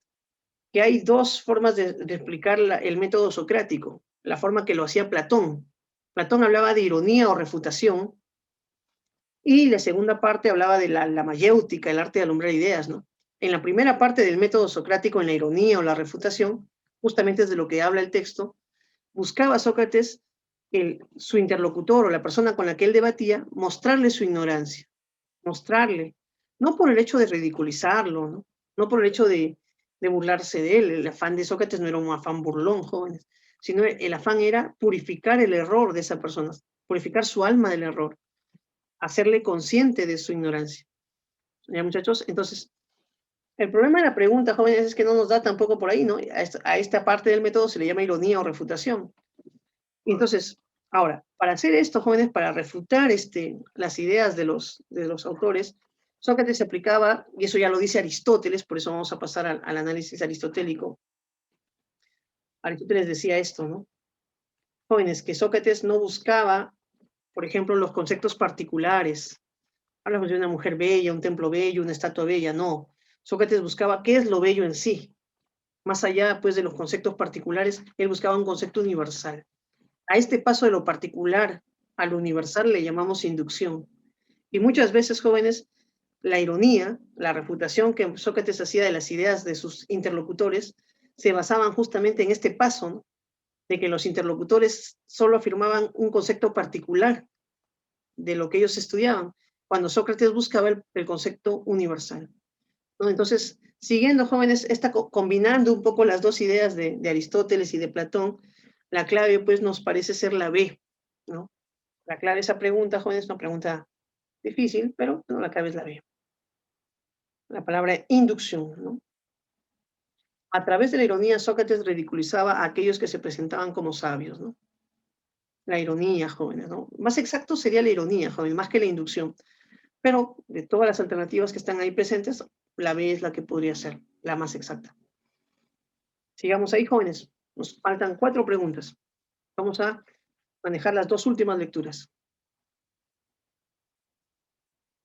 que hay dos formas de explicar el método socrático. La forma que lo hacía Platón. Platón hablaba de ironía o refutación, y la segunda parte hablaba de la mayéutica, el arte de alumbrar ideas, ¿no? En la primera parte del método socrático, en la ironía o la refutación, justamente es de lo que habla el texto, buscaba Sócrates, su interlocutor o la persona con la que él debatía, mostrarle su ignorancia, mostrarle, no por el hecho de ridiculizarlo, ¿no? No por el hecho de burlarse de él. El afán de Sócrates no era un afán burlón, jóvenes, sino el afán era purificar el error de esa persona, purificar su alma del error, hacerle consciente de su ignorancia. ¿Ya, muchachos? Entonces, el problema de la pregunta, jóvenes, es que no nos da tampoco por ahí, ¿no? A esta parte del método se le llama ironía o refutación. Entonces, ahora, para hacer esto, jóvenes, para refutar las ideas de los autores, Sócrates se aplicaba, y eso ya lo dice Aristóteles, por eso vamos a pasar al análisis aristotélico. Aristóteles decía esto, ¿no? Jóvenes, que Sócrates no buscaba, por ejemplo, los conceptos particulares. Hablamos de una mujer bella, un templo bello, una estatua bella, no. Sócrates buscaba qué es lo bello en sí. Más allá, pues, de los conceptos particulares, él buscaba un concepto universal. A este paso de lo particular a lo universal le llamamos inducción. Y muchas veces, jóvenes, la ironía, la refutación que Sócrates hacía de las ideas de sus interlocutores, se basaban justamente en este paso, ¿no? De que los interlocutores solo afirmaban un concepto particular de lo que ellos estudiaban, cuando Sócrates buscaba el concepto universal, ¿no? Entonces, siguiendo, jóvenes, combinando un poco las dos ideas de Aristóteles y de Platón, la clave, pues, nos parece ser la B, ¿no? La clave de esa pregunta, jóvenes, es una pregunta difícil, pero no, la clave es la B. La palabra inducción, ¿no? A través de la ironía, Sócrates ridiculizaba a aquellos que se presentaban como sabios, ¿no? La ironía, jóvenes, ¿no? Más exacto sería la ironía, jóvenes, más que la inducción. Pero de todas las alternativas que están ahí presentes, la B es la que podría ser la más exacta. Sigamos ahí, jóvenes. Nos faltan 4 preguntas. Vamos a manejar las 2 últimas lecturas.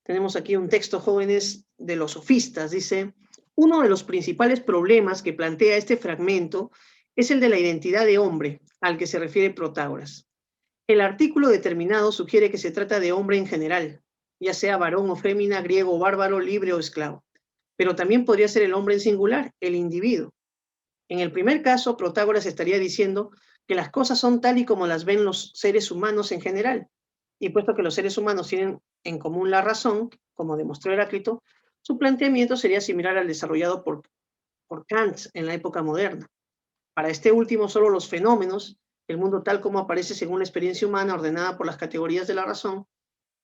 Tenemos aquí un texto, jóvenes, de los sofistas. Dice, uno de los principales problemas que plantea este fragmento es el de la identidad de hombre, al que se refiere Protágoras. El artículo determinado sugiere que se trata de hombre en general, ya sea varón o fémina, griego o bárbaro, libre o esclavo. Pero también podría ser el hombre en singular, el individuo. En el primer caso, Protágoras estaría diciendo que las cosas son tal y como las ven los seres humanos en general. Y puesto que los seres humanos tienen en común la razón, como demostró Heráclito, su planteamiento sería similar al desarrollado por Kant en la época moderna. Para este último, solo los fenómenos, el mundo tal como aparece según la experiencia humana ordenada por las categorías de la razón,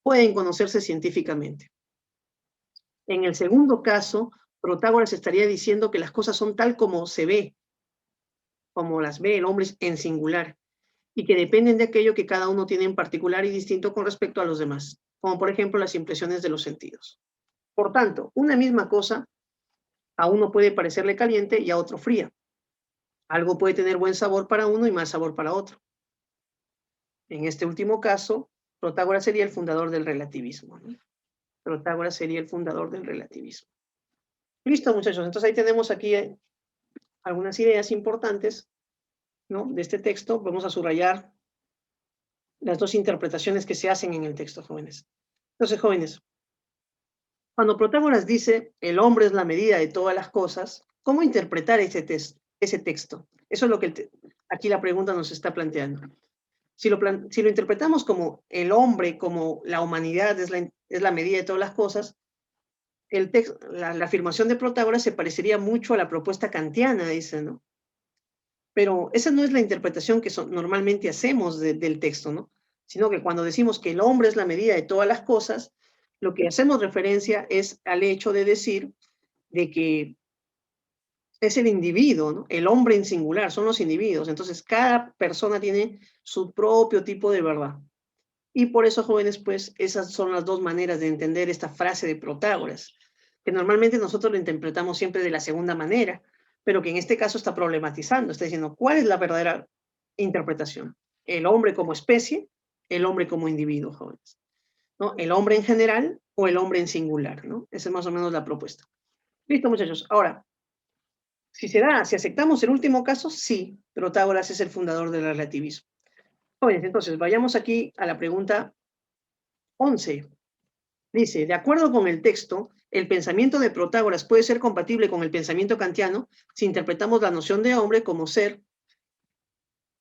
pueden conocerse científicamente. En el segundo caso, Protágoras estaría diciendo que las cosas son tal como se ve, como las ve el hombre en singular, y que dependen de aquello que cada uno tiene en particular y distinto con respecto a los demás, como por ejemplo las impresiones de los sentidos. Por tanto, una misma cosa a uno puede parecerle caliente y a otro fría. Algo puede tener buen sabor para uno y mal sabor para otro. En este último caso, Protágoras sería el fundador del relativismo, ¿no? Protágoras sería el fundador del relativismo. Listo, muchachos. Entonces ahí tenemos aquí algunas ideas importantes, ¿no?, de este texto. Vamos a subrayar las dos interpretaciones que se hacen en el texto, jóvenes. Entonces, jóvenes, cuando Protágoras dice el hombre es la medida de todas las cosas, ¿cómo interpretar ese texto? Eso es lo que aquí la pregunta nos está planteando. Si lo interpretamos como el hombre, como la humanidad es la medida de todas las cosas, la afirmación de Protágoras se parecería mucho a la propuesta kantiana, dice, ¿no? Pero esa no es la interpretación que normalmente hacemos del texto, ¿no? Sino que cuando decimos que el hombre es la medida de todas las cosas, lo que hacemos referencia es al hecho de decir de que es el individuo, ¿no? El hombre en singular, son los individuos. Entonces, cada persona tiene su propio tipo de verdad. Y por eso, jóvenes, pues esas son las dos maneras de entender esta frase de Protágoras, que normalmente nosotros lo interpretamos siempre de la segunda manera, pero que en este caso está problematizando, está diciendo, ¿cuál es la verdadera interpretación? ¿El hombre como especie? ¿El hombre como individuo, jóvenes? ¿No? ¿El hombre en general o el hombre en singular? ¿No? Esa es más o menos la propuesta. Listo, muchachos. Ahora, si aceptamos el último caso, sí, Protágoras es el fundador del relativismo. Jóvenes, entonces, vayamos aquí a la pregunta 11. Dice, de acuerdo con el texto, el pensamiento de Protágoras puede ser compatible con el pensamiento kantiano si interpretamos la noción de hombre como ser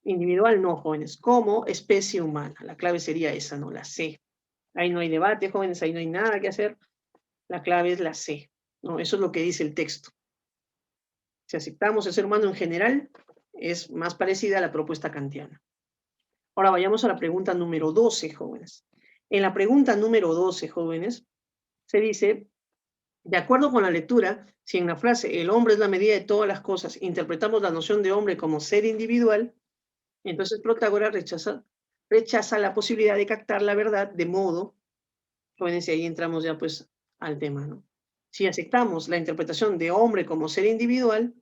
individual, no, jóvenes, como especie humana. La clave sería esa, ¿no? La C. Ahí no hay debate, jóvenes, ahí no hay nada que hacer. La clave es la C, ¿no? Eso es lo que dice el texto. Si aceptamos el ser humano en general, es más parecida a la propuesta kantiana. Ahora vayamos a la pregunta número 12, jóvenes. En la pregunta número 12, jóvenes, se dice, de acuerdo con la lectura, si en la frase el hombre es la medida de todas las cosas interpretamos la noción de hombre como ser individual, entonces Protágoras rechaza la posibilidad de captar la verdad de modo, jóvenes, y ahí entramos ya pues al tema, ¿no? Si aceptamos la interpretación de hombre como ser individual,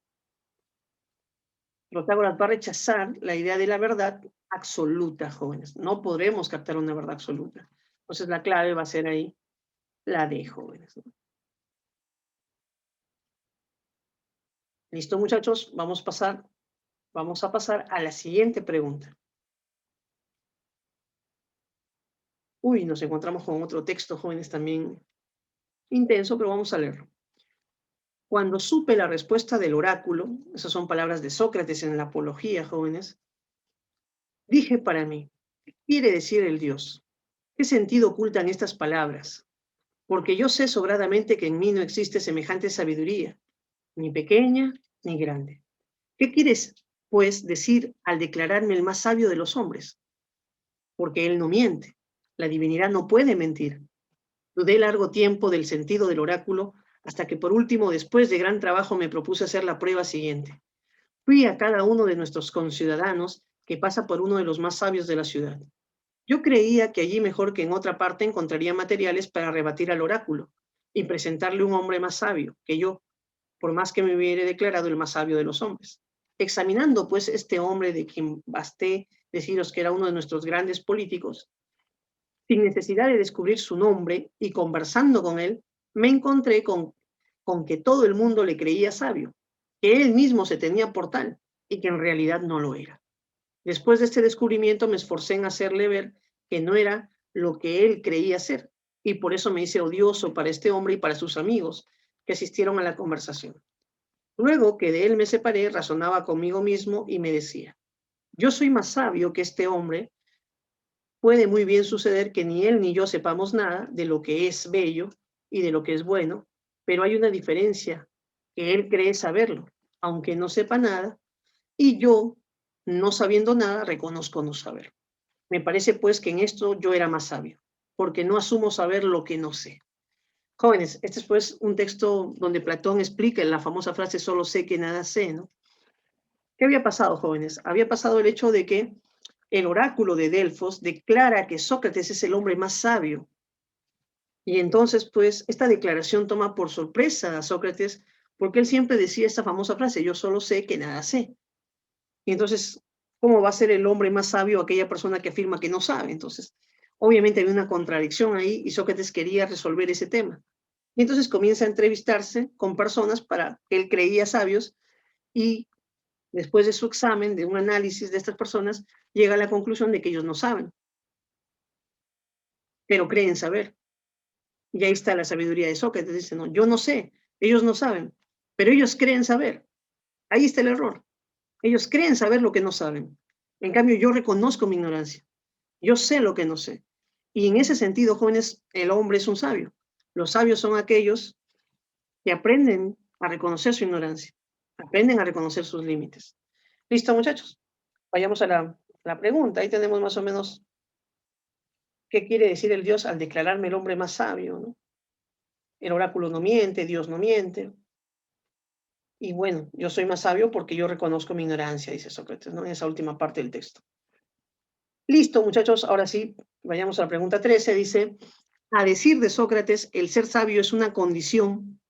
Protágoras va a rechazar la idea de la verdad absoluta, jóvenes. No podremos captar una verdad absoluta. Entonces la clave va a ser ahí la D, jóvenes, ¿no? ¿Listo, muchachos? Vamos a pasar a la siguiente pregunta. Uy, nos encontramos con otro texto, jóvenes, también intenso, pero vamos a leerlo. Cuando supe la respuesta del oráculo, esas son palabras de Sócrates en la Apología, jóvenes, dije para mí, ¿qué quiere decir el Dios? ¿Qué sentido ocultan estas palabras? Porque yo sé sobradamente que en mí no existe semejante sabiduría, ni pequeña ni grande. ¿Qué quieres, pues, decir al declararme el más sabio de los hombres? Porque él no miente. La divinidad no puede mentir. Dudé largo tiempo del sentido del oráculo hasta que por último, después de gran trabajo, me propuse hacer la prueba siguiente. Fui a cada uno de nuestros conciudadanos que pasa por uno de los más sabios de la ciudad. Yo creía que allí mejor que en otra parte encontraría materiales para rebatir al oráculo y presentarle un hombre más sabio que yo, por más que me hubiera declarado el más sabio de los hombres. Examinando pues este hombre de quien basté deciros que era uno de nuestros grandes políticos, sin necesidad de descubrir su nombre y conversando con él, me encontré con que todo el mundo le creía sabio, que él mismo se tenía por tal y que en realidad no lo era. Después de este descubrimiento me esforcé en hacerle ver que no era lo que él creía ser, y por eso me hice odioso para este hombre y para sus amigos que asistieron a la conversación. Luego que de él me separé, razonaba conmigo mismo y me decía, yo soy más sabio que este hombre. Puede muy bien suceder que ni él ni yo sepamos nada de lo que es bello y de lo que es bueno, pero hay una diferencia, que él cree saberlo, aunque no sepa nada, y yo, no sabiendo nada, reconozco no saber. Me parece pues que en esto yo era más sabio, porque no asumo saber lo que no sé. Jóvenes, este es pues un texto donde Platón explica la famosa frase solo sé que nada sé, ¿no? ¿Qué había pasado, jóvenes? Había pasado el hecho de que el oráculo de Delfos declara que Sócrates es el hombre más sabio Y entonces, pues, esta declaración toma por sorpresa a Sócrates, porque él siempre decía esta famosa frase, yo solo sé que nada sé. Y entonces, ¿cómo va a ser el hombre más sabio aquella persona que afirma que no sabe? Entonces, obviamente hay una contradicción ahí y Sócrates quería resolver ese tema. Y entonces comienza a entrevistarse con personas para que él creía sabios y después de su examen, de un análisis de estas personas, llega a la conclusión de que ellos no saben, pero creen saber. Y ahí está la sabiduría de Sócrates. Dice, no, yo no sé, ellos no saben, pero ellos creen saber. Ahí está el error. Ellos creen saber lo que no saben. En cambio, yo reconozco mi ignorancia. Yo sé lo que no sé. Y en ese sentido, jóvenes, el hombre es un sabio. Los sabios son aquellos que aprenden a reconocer su ignorancia, aprenden a reconocer sus límites. Listo, muchachos. Vayamos a la pregunta. Ahí tenemos más o menos qué quiere decir el Dios al declararme el hombre más sabio, ¿no? El oráculo no miente, Dios no miente. Y bueno, yo soy más sabio porque yo reconozco mi ignorancia, dice Sócrates, ¿no? En esa última parte del texto. Listo, muchachos, ahora sí, vayamos a la pregunta 13. Dice, a decir de Sócrates, el ser sabio es una condición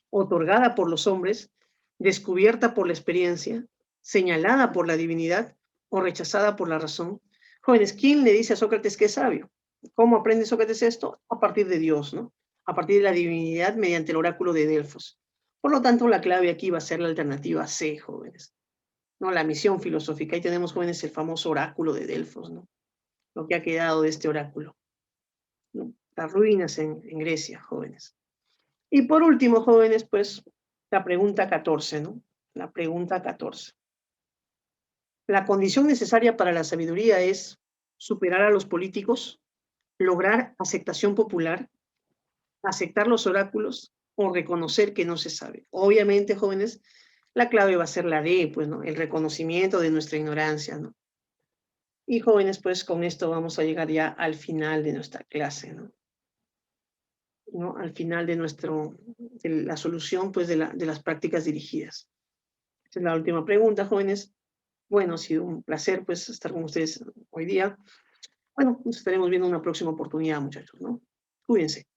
otorgada por los hombres, descubierta por la experiencia, señalada por la divinidad o rechazada por la razón. Jóvenes, ¿quién le dice a Sócrates que es sabio? ¿Cómo aprende Sócrates esto? A partir de Dios, ¿no? A partir de la divinidad mediante el oráculo de Delfos. Por lo tanto, la clave aquí va a ser la alternativa C, jóvenes. ¿No? La misión filosófica. Ahí tenemos, jóvenes, el famoso oráculo de Delfos, ¿no? Lo que ha quedado de este oráculo, ¿no? Las ruinas en Grecia, jóvenes. Y por último, jóvenes, pues la pregunta 14, ¿no? La pregunta 14. La condición necesaria para la sabiduría es superar a los políticos, lograr aceptación popular, aceptar los oráculos o reconocer que no se sabe. Obviamente, jóvenes, la clave va a ser la D, pues, ¿no? El reconocimiento de nuestra ignorancia, ¿no? Y jóvenes, pues con esto vamos a llegar ya al final de nuestra clase, ¿no? ¿No? Al final de la solución, pues, de las prácticas dirigidas. Esa es la última pregunta, jóvenes. Bueno, ha sido un placer, pues, estar con ustedes hoy día. Bueno, nos estaremos viendo en una próxima oportunidad, muchachos, ¿no? Cuídense.